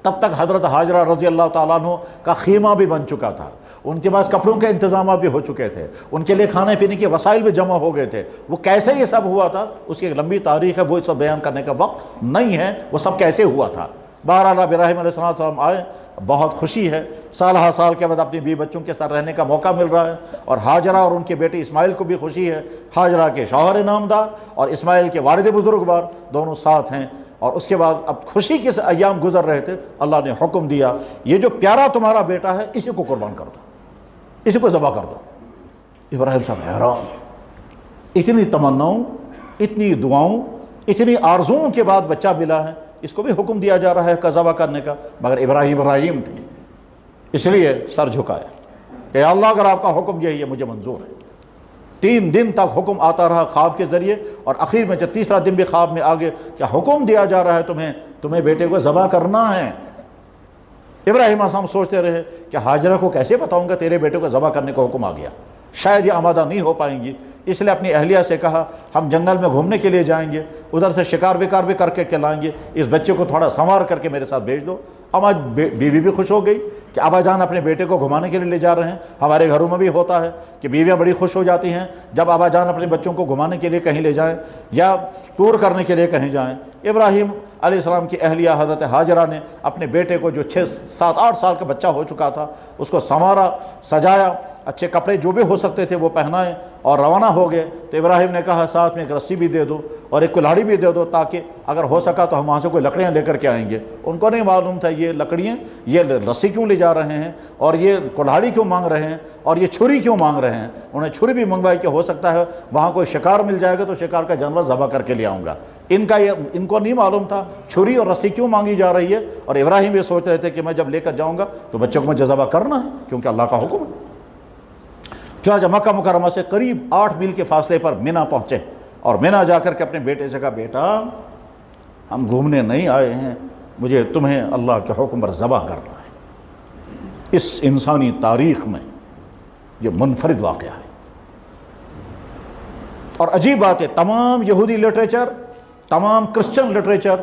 تب تک حضرت ہاجرہ رضی اللہ تعالیٰ عنہ کا خیمہ بھی بن چکا تھا، ان کے پاس کپڑوں کے انتظامات بھی ہو چکے تھے، ان کے لیے کھانے پینے کے وسائل بھی جمع ہو گئے تھے۔ وہ کیسے یہ سب ہوا تھا اس کی ایک لمبی تاریخ ہے، وہ سب بیان کرنے کا وقت نہیں ہے، وہ سب کیسے ہوا تھا۔ بہرحال ابراہیم علیہ السلام آئے، بہت خوشی ہے، سالہ سال کے بعد اپنی بیوی بچوں کے ساتھ رہنے کا موقع مل رہا ہے، اور ہاجرہ اور ان کے بیٹے اسماعیل کو بھی خوشی ہے۔ ہاجرہ کے شوہر نامدار اور اسماعیل کے والد بزرگوار دونوں ساتھ ہیں، اور اس کے بعد اب خوشی کے ایام گزر رہے تھے۔ اللہ نے حکم دیا یہ جو پیارا تمہارا بیٹا ہے اسی کو قربان کر دو، اسی کو ذبح کر دو۔ ابراہیم صاحب حیران، اتنی تمناؤں، اتنی دعاؤں، اتنی آرزوؤں کے بعد بچہ ملا ہے، اس کو بھی حکم دیا جا رہا ہے کہ ذبح کرنے کا، مگر ابراہیم تھے، اس لیے سر جھکایا کہ اللہ اگر آپ کا حکم یہی ہے مجھے منظور ہے۔ 3 دن تک حکم آتا رہا خواب کے ذریعے، اور اخیر میں جب تیسرا دن بھی خواب میں آگے کہ حکم دیا جا رہا ہے تمہیں بیٹے کو ذبح کرنا ہے۔ ابراہیم علیہ السلام سوچتے رہے کہ ہاجرہ کو کیسے بتاؤں گا تیرے بیٹے کو ذبح کرنے کا حکم آ گیا، شاید یہ آمادہ نہیں ہو پائیں گی، اس لیے اپنی اہلیہ سے کہا ہم جنگل میں گھومنے کے لیے جائیں گے، ادھر سے شکار وکار بھی کر کے لائیں گے، اس بچے کو تھوڑا سنوار کر کے میرے ساتھ بھیج دو۔ اب آج بیوی بھی خوش ہو گئی کہ ابا جان اپنے بیٹے کو گھمانے کے لیے لے جا رہے ہیں۔ ہمارے گھروں میں بھی ہوتا ہے کہ بیویاں بڑی خوش ہو جاتی ہیں جب ابا جان اپنے بچوں کو گھمانے کے لیے کہیں لے جائیں یا ٹور کرنے کے لیے کہیں جائیں۔ ابراہیم علیہ السلام کی اہلیہ حضرت ہاجرہ نے اپنے بیٹے کو جو 6 7 8 سال کا بچہ ہو چکا تھا اس کو سنوارا، سجایا، اچھے کپڑے جو بھی ہو سکتے تھے وہ پہنائے اور روانہ ہو گئے۔ تو ابراہیم نے کہا ساتھ میں ایک رسی بھی دے دو اور ایک کلاڑی بھی دے دو، تاکہ اگر ہو سکا تو ہم وہاں سے کوئی لکڑیاں لے کر کے آئیں گے۔ ان کو نہیں معلوم تھا یہ لکڑیاں، یہ رسی کیوں لے جا رہے ہیں اور یہ کلاڑی کیوں مانگ رہے ہیں اور یہ چھری کیوں مانگ رہے ہیں۔ انہیں چھری بھی منگوائی کہ ہو سکتا ہے وہاں کوئی شکار مل جائے گا تو شکار کا جانور ذبح کر کے لے آؤں گا۔ ان کو نہیں معلوم تھا چھری اور رسی کیوں مانگی جا رہی ہے، اور ابراہیم یہ سوچ رہے تھے کہ میں جب لے کر جاؤں گا تو بچے کو مجھے ذبح کرنا ہے کیونکہ اللہ کا حکم ہے۔ چنانچہ مکہ مکرمہ سے قریب 8 میل کے فاصلے پر مینا پہنچے، اور مینا جا کر کے اپنے بیٹے سے کہا بیٹا ہم گھومنے نہیں آئے ہیں، مجھے تمہیں اللہ کے حکم پر ذبح کرنا ہے۔ اس انسانی تاریخ میں یہ منفرد واقعہ ہے، اور عجیب بات ہے تمام یہودی لٹریچر، تمام کرسچن لٹریچر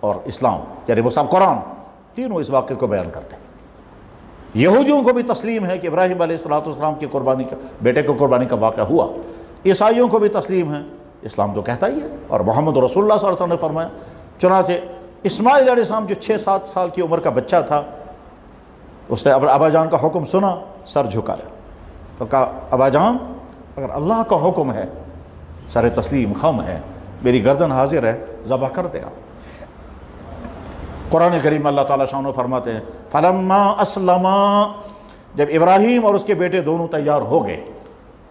اور اسلام یعنی مصحف قرآن تینوں اس واقعے کو بیان کرتے ہیں۔ یہودیوں کو بھی تسلیم ہے کہ ابراہیم علیہ السلام کی قربانی کا بیٹے کو قربانی کا واقعہ ہوا، عیسائیوں کو بھی تسلیم ہے، اسلام تو کہتا ہی ہے، اور محمد رسول اللہ صلی اللہ علیہ وسلم نے فرمایا۔ چنانچہ اسماعیل علیہ السلام جو 6-7 سال کی عمر کا بچہ تھا، اس نے ابا جان کا حکم سنا، سر جھکایا، تو کہا ابا جان اگر اللہ کا حکم ہے، سر تسلیم خم ہے، میری گردن حاضر ہے، ذبح کر دے آپ۔ قرآن کریم اللہ تعالیٰ شانہ فرماتے ہیں فلما اسلما، جب ابراہیم اور اس کے بیٹے دونوں تیار ہو گئے،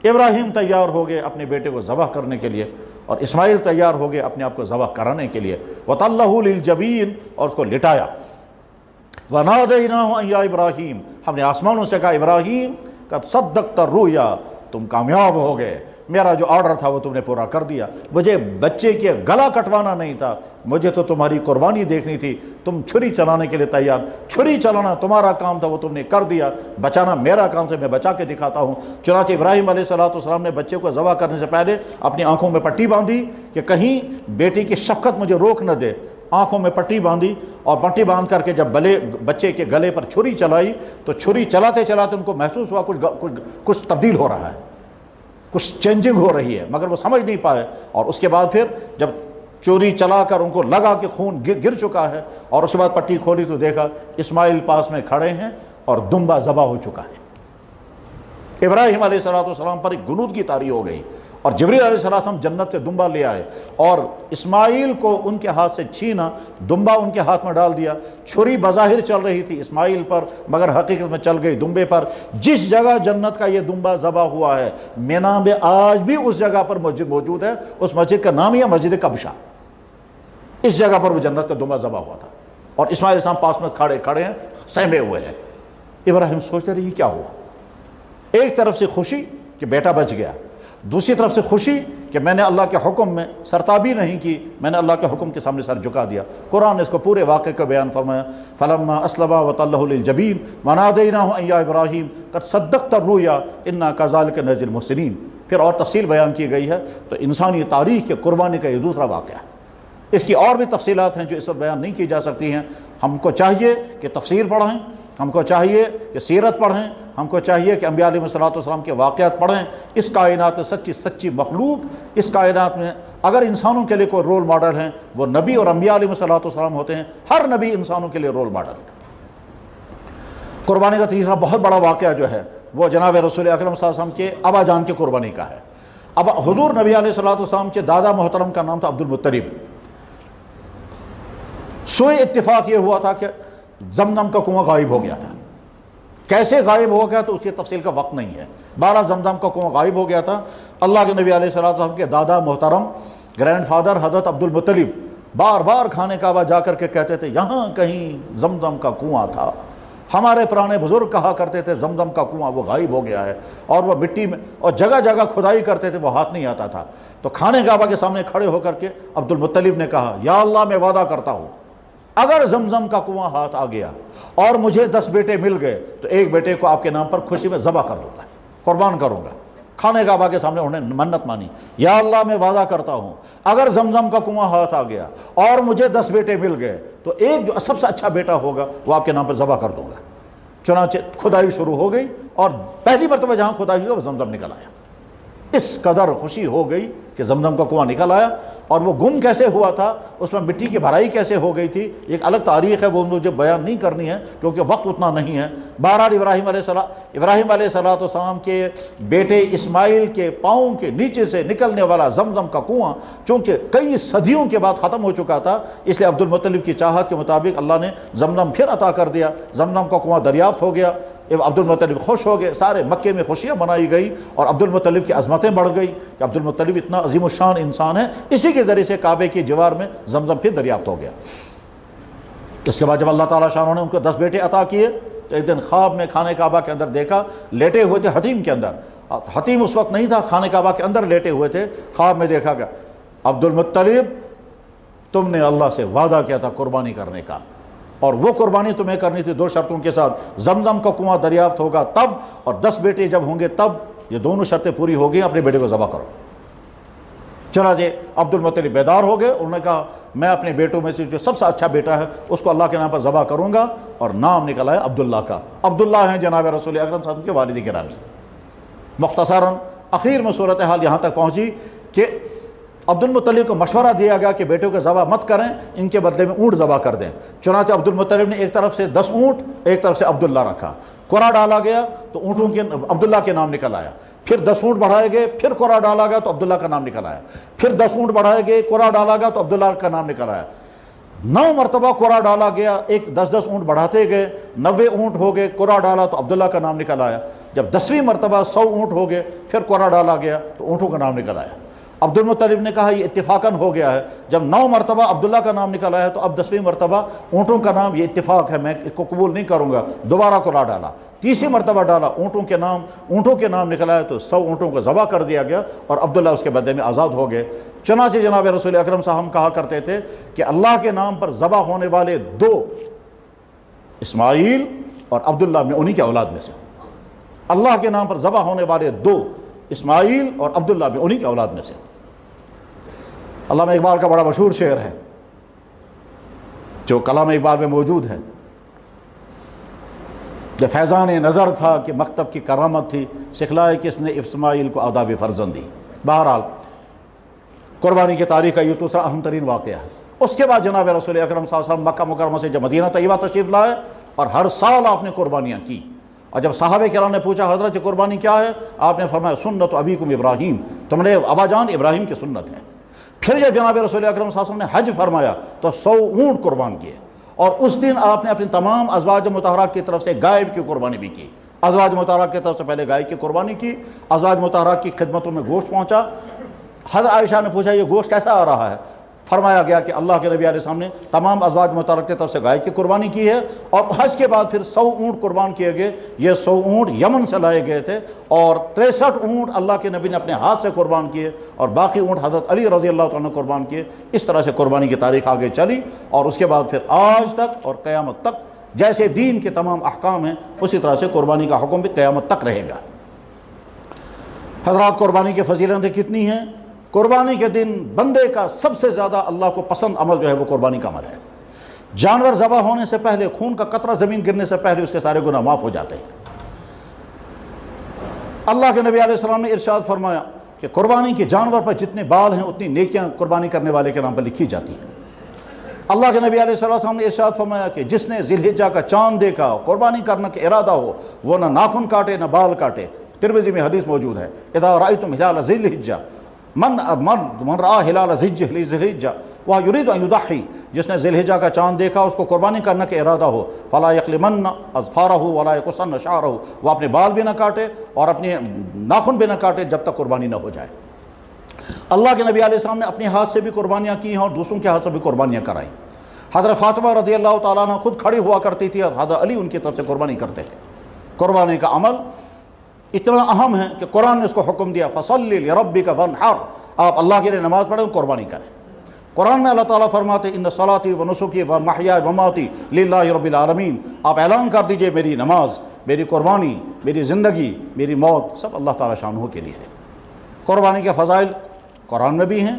ابراہیم تیار ہو گئے اپنے بیٹے کو ذبح کرنے کے لیے، اور اسماعیل تیار ہو گئے اپنے آپ کو ذبح کرانے کے لیے، وَتَلَّهُ لِلْجَبِينِ، اور اس کو لٹایا، وَنَادَيْنَاهُ أَن يَا إِبْرَاهِيمُ، ہم نے آسمانوں سے کہا ابراہیم قد صدقت الرؤيا، تم کامیاب ہو گئے، میرا جو آرڈر تھا وہ تم نے پورا کر دیا، مجھے بچے کے گلا کٹوانا نہیں تھا، مجھے تو تمہاری قربانی دیکھنی تھی، تم چھری چلانے کے لیے تیار، چھری چلانا تمہارا کام تھا وہ تم نے کر دیا، بچانا میرا کام تھا، میں بچا کے دکھاتا ہوں۔ چنانچہ ابراہیم علیہ السلام نے بچے کو ذبح کرنے سے پہلے اپنی آنکھوں میں پٹی باندھی کہ کہیں بیٹی کی شفقت مجھے روک نہ دے، آنکھوں میں پٹی باندھی، اور پٹی باندھ کر کے جب بچے کے گلے پر چھری چلائی تو چھری چلاتے چلاتے ان کو محسوس ہوا کچھ تبدیل ہو رہا ہے، کچھ چینجنگ ہو رہی ہے، مگر وہ سمجھ نہیں پائے، اور اس کے بعد پھر جب چوری چلا کر ان کو لگا کہ خون گر چکا ہے، اور اس کے بعد پٹی کھولی تو دیکھا اسماعیل پاس میں کھڑے ہیں اور دمبا ذبح ہو چکا ہے۔ ابراہیم علیہ السلام پر ایک گنودگی طاری ہو گئی، اور جبریل علیہ السلام جنت سے دمبا لے آئے اور اسماعیل کو ان کے ہاتھ سے چھینا، دمبا ان کے ہاتھ میں ڈال دیا، چھری بظاہر چل رہی تھی اسماعیل پر مگر حقیقت میں چل گئی دمبے پر۔ جس جگہ جنت کا یہ دمبا ذبح ہوا ہے مینا میں آج بھی اس جگہ پر مسجد موجود ہے، اس مسجد کا نام ہے مسجد کبشہ، اس جگہ پر وہ جنت کا دمبا ذبح ہوا تھا، اور اسماعیل السلام پاس میں کھڑے ہیں، سہمے ہوئے ہیں۔ ابراہیم سوچتے رہے یہ کیا ہوا، ایک طرف سے خوشی کہ بیٹا بچ گیا، دوسری طرف سے خوشی کہ میں نے اللہ کے حکم میں سرتابی نہیں کی، میں نے اللہ کے حکم کے سامنے سر جھکا دیا۔ قرآن نے اس کو پورے واقعے کا بیان فرمایا، فَلَمَّا أَسْلَمَا وَتَلَّهُ لِلْجَبِينِ وَنَادَيْنَاهُ أَن يَا إِبْرَاهِيمُ قَدْ صَدَّقْتَ الرُّؤْيَا إِنَّا كَذَلِكَ نَجْزِي الْمُحْسِنِينَ۔ پھر اور تفصیل بیان کی گئی ہے، تو انسانی تاریخ کے قربانی کا یہ دوسرا واقعہ ہے۔ اس کی اور بھی تفصیلات ہیں جو اس وقت بیان نہیں کی جا سکتی ہیں۔ ہم کو چاہیے کہ تفسیر پڑھیں، ہم کو چاہیے کہ سیرت پڑھیں، ہم کو چاہیے کہ انبیاء علیہ السلام کے واقعات پڑھیں۔ اس کائنات میں سچی مخلوق، اس کائنات میں اگر انسانوں کے لیے کوئی رول ماڈل ہیں وہ نبی اور انبیاء علیہ السلام ہوتے ہیں، ہر نبی انسانوں کے لیے رول ماڈل ہے۔ قربانی کا تیسرا بہت بڑا واقعہ جو ہے وہ جناب رسول اکرم صلی اللہ علیہ وسلم کے ابا جان کی قربانی کا ہے۔ اب حضور نبی علیہ السلام کے دادا محترم کا نام تھا عبد المطلب۔ سوئے اتفاق یہ ہوا تھا کہ زمزم کا کنواں غائب ہو گیا تھا، کیسے غائب ہو گیا تو اس کی تفصیل کا وقت نہیں ہے، بہرحال زمزم کا کنواں غائب ہو گیا تھا۔ اللہ کے نبی علیہ السلام کے دادا محترم گرینڈ فادر حضرت عبد المطلب بار بار خانہ کعبہ جا کر کے کہتے تھے یہاں کہیں زمزم کا کنواں تھا، ہمارے پرانے بزرگ کہا کرتے تھے زمزم کا کنواں وہ غائب ہو گیا ہے، اور وہ مٹی میں اور جگہ جگہ کھدائی کرتے تھے، وہ ہاتھ نہیں آتا تھا۔ تو خانہ کعبہ کے سامنے کھڑے ہو کر کے عبد المطلب نے کہا یا اللہ میں وعدہ کرتا ہوں اگر زمزم کا کنواں ہاتھ آ گیا اور مجھے 10 بیٹے مل گئے تو ایک بیٹے کو آپ کے نام پر خوشی میں ذبح کر دوں گا، قربان کروں گا۔ خانہ کعبہ کے سامنے انہوں نے منت مانی، یا اللہ میں وعدہ کرتا ہوں اگر زمزم کا کنواں ہاتھ آ گیا اور مجھے 10 بیٹے مل گئے تو ایک جو سب سے اچھا بیٹا ہوگا وہ آپ کے نام پر ذبح کر دوں گا۔ چنانچہ کھدائی شروع ہو گئی اور پہلی مرتبہ جہاں کھدائی ہوئی وہ زمزم نکل آیا۔ اس قدر خوشی ہو گئی کہ زمزم کا کنواں نکل آیا، اور وہ گم کیسے ہوا تھا، اس میں مٹی کی بھرائی کیسے ہو گئی تھی، ایک الگ تاریخ ہے، وہ مجھے بیان نہیں کرنی ہے کیونکہ وقت اتنا نہیں ہے۔ بہرحال ابراہیم علیہ السلام کے بیٹے اسماعیل کے پاؤں کے نیچے سے نکلنے والا زمزم کا کنواں چونکہ کئی صدیوں کے بعد ختم ہو چکا تھا، اس لیے عبد المطلب کی چاہت کے مطابق اللہ نے زمزم پھر عطا کر دیا، زمزم کا کنواں دریافت ہو گیا۔ عبد المطلب خوش ہو گئے، سارے مکے میں خوشیاں منائی گئی، اور عبد المطلب کی عظمتیں بڑھ گئی کہ عبد المطلب اتنا عظیم الشان انسان ہے، اسی کے ذریعے سے کعبے کی جوار میں زمزم پھر دریافت ہو گیا۔ اس کے بعد جب اللہ تعالیٰ شانہ نے ان کو 10 بیٹے عطا کیے تو ایک دن خواب میں خانہ کعبہ کے اندر دیکھا، لیٹے ہوئے تھے حتیم کے اندر، حتیم اس وقت نہیں تھا، خانہ کعبہ کے اندر لیٹے ہوئے تھے، خواب میں دیکھا گیا عبد المطلب تم نے اللہ سے وعدہ کیا تھا قربانی کرنے کا، اور وہ قربانی تمہیں کرنی تھی 2 شرطوں کے ساتھ، زمزم کا کنواں دریافت ہوگا تب، اور 10 بیٹے جب ہوں گے تب، یہ دونوں شرطیں پوری ہو گئی، اپنے بیٹے کو ذبح کرو۔ چنانچہ عبد المطلب بیدار ہو گئے، انہوں نے کہا میں اپنے بیٹوں میں سے جو سب سے اچھا بیٹا ہے اس کو اللہ کے نام پر ذبح کروں گا، اور نام نکلا ہے عبداللہ کا۔ عبداللہ ہیں جناب رسول اکرم صلی اللہ علیہ وسلم کے والد گرامی۔ مختصراً آخر میں صورتحال یہاں تک پہنچی کہ عبد المطلب کو مشورہ دیا گیا کہ بیٹوں کو ذبح مت کریں، ان کے بدلے میں اونٹ ذبح کر دیں۔ چنانچہ عبد المطلب نے ایک طرف سے 10 اونٹ، ایک طرف سے عبداللہ رکھا، قرعہ ڈالا گیا تو اونٹوں کے عبداللہ کے نام نکل آیا، پھر 10 اونٹ بڑھائے گئے، پھر قرعہ ڈالا گیا تو عبداللہ کا نام نکل آیا، پھر 10 اونٹ بڑھائے گئے، قرعہ ڈالا گیا تو عبداللہ کا نام نکل آیا۔ 9 مرتبہ قرعہ ڈالا گیا، 10 اونٹ بڑھاتے گئے، 90 اونٹ ہو گئے، قرعہ ڈالا تو عبداللہ کا نام نکل آیا۔ جب 10ویں مرتبہ 100 اونٹ ہو گئے، پھر قرعہ ڈالا گیا تو اونٹوں کا نام نکل آیا۔ عبد المطلب نے کہا یہ اتفاقاً ہو گیا ہے، جب 9 مرتبہ عبداللہ کا نام نکل آیا تو اب 10ویں مرتبہ اونٹوں کا نام، یہ اتفاق ہے، میں اس کو قبول نہیں کروں گا۔ دوبارہ قرعہ ڈالا، 30ویں مرتبہ ڈالا، اونٹوں کے نام نکل آیا تو 100 اونٹوں کو ذبح کر دیا گیا اور عبداللہ اس کے بدلے میں آزاد ہو گئے۔ چنانچہ جناب رسول اکرم صاحب ہم کہا کرتے تھے کہ اللہ کے نام پر ذبح ہونے والے 2 اسماعیل اور عبداللہ میں انہی کے اولاد میں سے، اللہ کے نام پر ذبح ہونے والے 2 اسماعیل اور عبداللہ میں انہی کے اولاد میں سے۔ علامہ اقبال کا بڑا مشہور شعر ہے جو کلام اقبال میں موجود ہے، جو فیضان نظر تھا کہ مکتب کی کرامت تھی، سکھلائے کس نے اسماعیل کو آداب فرزندی۔ بہرحال قربانی کی تاریخ کا یہ دوسرا اہم ترین واقعہ ہے۔ اس کے بعد جناب رسول اکرم صلی اللہ علیہ وسلم مکہ مکرمہ سے جب مدینہ طیبہ تشریف لائے اور ہر سال آپ نے قربانیاں کی، اور جب صحابہ کرام نے پوچھا حضرت یہ قربانی کیا ہے، آپ نے فرمایا سنت ابیکم ابراہیم، تمہارے ابا جان ابراہیم کی سنت ہے۔ پھر جب جناب رسول اکرم صلی اللہ علیہ وسلم نے حج فرمایا تو 100 اونٹ قربان کیے، اور اس دن آپ نے اپنی تمام ازواج مطہرات کی طرف سے گائے کی قربانی بھی کی۔ ازواج مطہرات کی طرف سے پہلے گائے کی قربانی کی، ازواج مطہرات کی خدمتوں میں گوشت پہنچا۔ حضرت عائشہ نے پوچھا یہ گوشت کیسا آ رہا ہے؟ فرمایا گیا کہ اللہ کے نبی علیہ السلام نے تمام ازواج مطہرات کی طرف سے گائے کی قربانی کی ہے، اور حج کے بعد پھر 100 اونٹ قربان کیے گئے۔ یہ 100 اونٹ یمن سے لائے گئے تھے، اور 63 اونٹ اللہ کے نبی نے اپنے ہاتھ سے قربان کیے، اور باقی اونٹ حضرت علی رضی اللہ عنہ نے قربان کیے۔ اس طرح سے قربانی کی تاریخ آگے چلی، اور اس کے بعد پھر آج تک اور قیامت تک جیسے دین کے تمام احکام ہیں اسی طرح سے قربانی کا حکم بھی قیامت تک رہے گا۔ حضرات قربانی کی فضیلتیں کتنی ہیں؟ قربانی کے دن بندے کا سب سے زیادہ اللہ کو پسند عمل جو ہے وہ قربانی کا عمل ہے۔ جانور ذبح ہونے سے پہلے، خون کا قطرہ زمین گرنے سے پہلے اس کے سارے گناہ معاف ہو جاتے ہیں۔ اللہ کے نبی علیہ السلام نے ارشاد فرمایا کہ قربانی کے جانور پر جتنے بال ہیں اتنی نیکیاں قربانی کرنے والے کے نام پر لکھی جاتی ہیں۔ اللہ کے نبی علیہ السلام نے ارشاد فرمایا کہ جس نے ذی الحجہ کا چاند دیکھا، قربانی کرنے کا ارادہ ہو، وہ نہ ناخن کاٹے نہ بال کاٹے۔ ترمذی میں حدیث موجود ہے، اذا رأیتم ہلال ذی الحجہ من رآ ہلال ذی الحجہ وہ یرید ان یضحی، جس نے ذی الحجہ کا چاند دیکھا اس کو قربانی کرنے کا ارادہ ہو، فلا یخلمن اظفارہ ولا یقصن شعرہ، وہ اپنے بال بھی نہ کاٹے اور اپنے ناخن بھی نہ کاٹے جب تک قربانی نہ ہو جائے۔ اللہ کے نبی علیہ السلام نے اپنے ہاتھ سے بھی قربانیاں کی ہیں اور دوسروں کے ہاتھ سے بھی قربانیاں کرائیں۔ حضرت فاطمہ رضی اللہ تعالیٰ عنہ خود کھڑی ہوا کرتی تھی اور حضرت علی ان کی طرف سے قربانی کرتے تھے۔ قربانی کا عمل اتنا اہم ہے کہ قرآن نے اس کو حکم دیا، فَصَلِّ لِرَبِّكَ وَانْحَرْ، آپ اللہ کے لیے نماز پڑھیں، قربانی کریں۔ قرآن میں اللہ تعالیٰ فرماتے ان صلاتی و نسکی و محیای و مماتی للہ رب العالمین، آپ اعلان کر دیجئے میری نماز، میری قربانی، میری زندگی، میری موت سب اللہ تعالیٰ شانہ کے لیے ہے۔ قربانی کے فضائل قرآن میں بھی ہیں،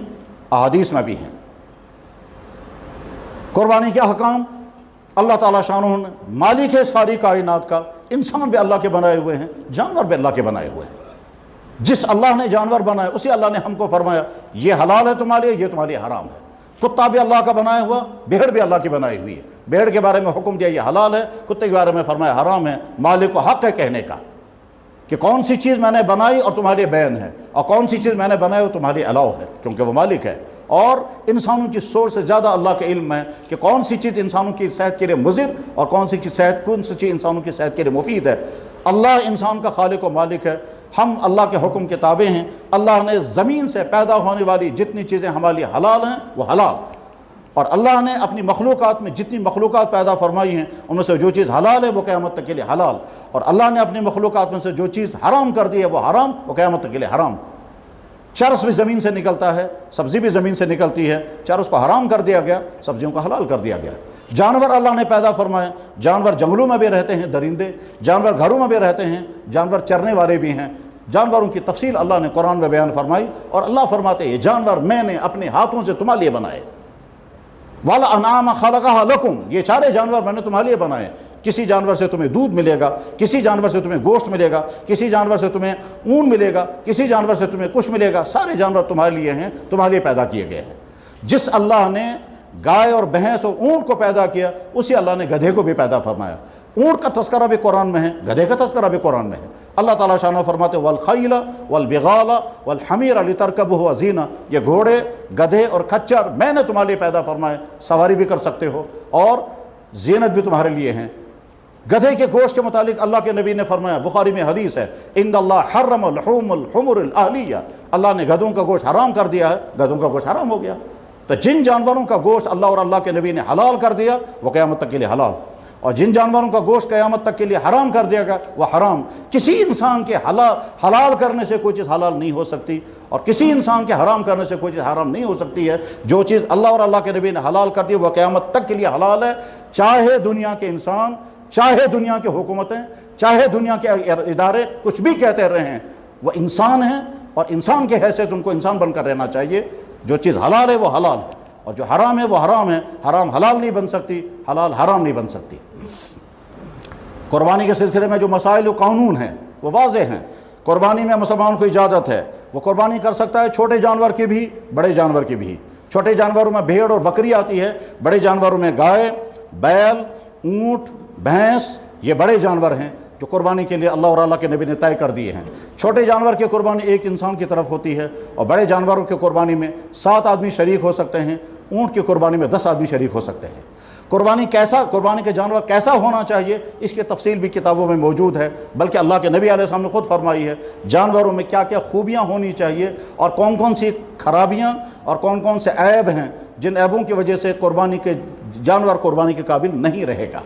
احادیث میں بھی ہیں۔ قربانی کے احکام اللہ تعالیٰ شانہ مالک ہے ساری کائنات کا، انسان بھی اللہ کے بنائے ہوئے ہیں، جانور بھی اللہ کے بنائے ہوئے ہیں۔ جس اللہ نے جانور بنائے اسی اللہ نے ہم کو فرمایا یہ حلال ہے تمہارے لیے، یہ تمہارے لیے حرام ہے۔ کتا بھی اللہ کا بنایا ہوا، بھیڑ بھی اللہ کی بنائی ہوئی ہے۔ بھیڑ کے بارے میں حکم دیا یہ حلال ہے، کتے کے بارے میں فرمایا حرام ہے۔ مالک کو حق ہے کہنے کا کہ کون سی چیز میں نے بنائی اور تمہارے بین ہے، اور کون سی چیز میں نے بنائی اور تمہاری الاؤ ہے، کیونکہ وہ مالک ہے۔ اور انسانوں کی سوچ سے زیادہ اللہ کے علم ہے کہ کون سی چیز انسانوں کی صحت کے لیے مضر اور کون سی چیز انسانوں کی صحت کے لیے مفید ہے۔ اللہ انسان کا خالق و مالک ہے، ہم اللہ کے حکم کے تابع ہیں۔ اللہ نے زمین سے پیدا ہونے والی جتنی چیزیں ہمارے لیے حلال ہیں وہ حلال، اور اللہ نے اپنی مخلوقات میں جتنی مخلوقات پیدا فرمائی ہیں ان میں سے جو چیز حلال ہے وہ قیامت تک کے لیے حلال، اور اللہ نے اپنی مخلوقات میں سے جو چیز حرام کر دی ہے وہ حرام، وہ قیامت تک کے لیے حرام۔ چرس بھی زمین سے نکلتا ہے، سبزی بھی زمین سے نکلتی ہے، چرس کو حرام کر دیا گیا، سبزیوں کو حلال کر دیا گیا۔ جانور اللہ نے پیدا فرمائے، جانور جنگلوں میں بھی رہتے ہیں، درندے، جانور گھروں میں بھی رہتے ہیں، جانور چرنے والے بھی ہیں۔ جانوروں کی تفصیل اللہ نے قرآن میں بیان فرمائی، اور اللہ فرماتے ہیں یہ جانور میں نے اپنے ہاتھوں سے تمہارے لیے بنائے۔ وَالْأَنْعَامَ خَلَقَهَا لَكُمْ، یہ سارے جانور میں نے تمہارے لیے بنائے۔ کسی جانور سے تمہیں دودھ ملے گا، کسی جانور سے تمہیں گوشت ملے گا، کسی جانور سے تمہیں اون ملے گا، کسی جانور سے تمہیں کچھ ملے گا، سارے جانور تمہارے لیے ہیں، تمہارے لیے پیدا کیے گئے ہیں۔ جس اللہ نے گائے اور بھینس اور اونٹ کو پیدا کیا، اسی اللہ نے گدھے کو بھی پیدا فرمایا۔ اونٹ کا تذکرہ بھی قرآن میں ہے، گدھے کا تذکرہ بھی قرآن میں ہے۔ اللہ تعالیٰ شانہ فرماتے ہیں وَالْخَيْلَ وَالْبِغَالَ وَالْحَمِيرَ لِتَرْكَبُوهُ وَزِينَةً، یہ گھوڑے، گدھے اور کچر میں نے تمہارے لیے پیدا فرمائے، سواری بھی کر سکتے ہو اور زینت بھی تمہارے لیے ہیں۔ گدھے کے گوشت کے متعلق اللہ کے نبی نے فرمایا، بخاری میں حدیث ہے، ان اللہ حرم لحوم الحمر الاہلیہ، اللہ نے گدھوں کا گوشت حرام کر دیا ہے، گدھوں کا گوشت حرام ہو گیا۔ تو جن جانوروں کا گوشت اللہ اور اللہ کے نبی نے حلال کر دیا وہ قیامت تک کے لیے حلال، اور جن جانوروں کا گوشت قیامت تک کے لیے حرام کر دیا گیا وہ حرام۔ کسی انسان کے حلال کرنے سے کوئی چیز حلال نہیں ہو سکتی، اور کسی انسان کے حرام کرنے سے کوئی چیز حرام نہیں ہو سکتی ہے۔ جو چیز اللہ اور اللہ کے نبی نے حلال کر دی وہ قیامت تک کے لیے حلال ہے، چاہے دنیا کے انسان، چاہے دنیا کی حکومتیں، چاہے دنیا کے ادارے کچھ بھی کہتے رہیں، وہ انسان ہیں، اور انسان کے حیثیت ان کو انسان بن کر رہنا چاہیے۔ جو چیز حلال ہے وہ حلال ہے، اور جو حرام ہے وہ حرام ہے۔ حرام حلال نہیں بن سکتی، حلال حرام نہیں بن سکتی۔ قربانی کے سلسلے میں جو مسائل و قانون ہیں وہ واضح ہیں۔ قربانی میں مسلمان کو اجازت ہے، وہ قربانی کر سکتا ہے چھوٹے جانور کی بھی، بڑے جانور کی بھی۔ چھوٹے جانوروں میں بھیڑ اور بکری آتی ہے، بڑے جانوروں میں گائے، بیل، اونٹ، بھینس، یہ بڑے جانور ہیں جو قربانی کے لیے اللہ اور اللہ کے نبی نے طے کر دیے ہیں۔ چھوٹے جانور کی قربانی ایک انسان کی طرف ہوتی ہے، اور بڑے جانوروں کی قربانی میں 7 آدمی شریک ہو سکتے ہیں، اونٹ کی قربانی میں 10 آدمی شریک ہو سکتے ہیں۔ قربانی کے جانور کیسا ہونا چاہیے اس کی تفصیل بھی کتابوں میں موجود ہے، بلکہ اللہ کے نبی علیہ السلام نے خود فرمائی ہے جانوروں میں کیا کیا خوبیاں ہونی چاہیے، اور کون کون سی خرابیاں اور کون کون سے عیب ہیں جن عیبوں کی وجہ سے جانور قربانی کے قابل نہیں رہے گا۔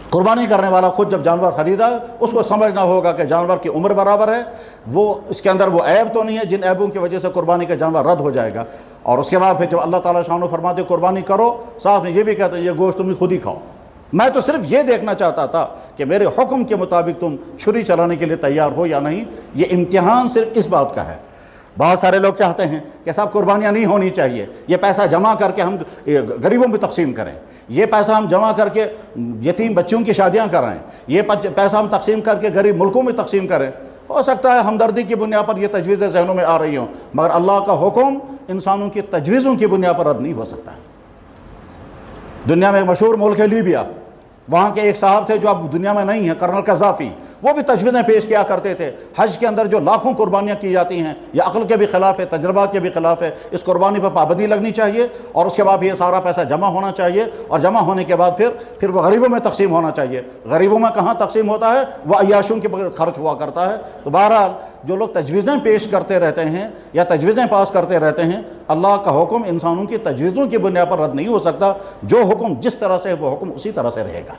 قربانی کرنے والا خود جب جانور خریدا اس کو سمجھنا ہوگا کہ جانور کی عمر برابر ہے، وہ اس کے اندر وہ عیب تو نہیں ہے جن عیبوں کی وجہ سے قربانی کا جانور رد ہو جائے گا۔ اور اس کے بعد پھر جب اللہ تعالیٰ شانہ فرماتے قربانی کرو، ساتھ میں یہ بھی کہتے ہیں یہ گوشت تم خود ہی کھاؤ، میں تو صرف یہ دیکھنا چاہتا تھا کہ میرے حکم کے مطابق تم چھری چلانے کے لیے تیار ہو یا نہیں۔ یہ امتحان صرف اس بات کا ہے۔ بہت سارے لوگ چاہتے ہیں کہ صاحب قربانیاں نہیں ہونی چاہیے، یہ پیسہ جمع کر کے ہم غریبوں میں تقسیم کریں، یہ پیسہ ہم جمع کر کے یتیم بچوں کی شادیاں کرائیں، یہ پیسہ ہم تقسیم کر کے غریب ملکوں میں تقسیم کریں۔ ہو سکتا ہے ہمدردی کی بنیاد پر یہ تجویزیں ذہنوں میں آ رہی ہوں، مگر اللہ کا حکم انسانوں کی تجویزوں کی بنیاد پر رد نہیں ہو سکتا ہے۔ دنیا میں ایک مشہور ملک ہے لیبیا، وہاں کے ایک صاحب تھے جو اب دنیا میں نہیں ہیں، کرنل قذافی، وہ بھی تجویزیں پیش کیا کرتے تھے۔ حج کے اندر جو لاکھوں قربانیاں کی جاتی ہیں یہ عقل کے بھی خلاف ہے، تجربات کے بھی خلاف ہے، اس قربانی پر پابندی لگنی چاہیے، اور اس کے بعد یہ سارا پیسہ جمع ہونا چاہیے، اور جمع ہونے کے بعد پھر وہ غریبوں میں تقسیم ہونا چاہیے۔ غریبوں میں کہاں تقسیم ہوتا ہے، وہ عیاشوں کے خرچ ہوا کرتا ہے۔ تو بہرحال جو لوگ تجویزیں پیش کرتے رہتے ہیں یا تجویزیں پاس کرتے رہتے ہیں، اللہ کا حکم انسانوں کی تجویزوں کی بنیاد پر رد نہیں ہو سکتا۔ جو حکم جس طرح سے ہے وہ حکم اسی طرح سے رہے گا۔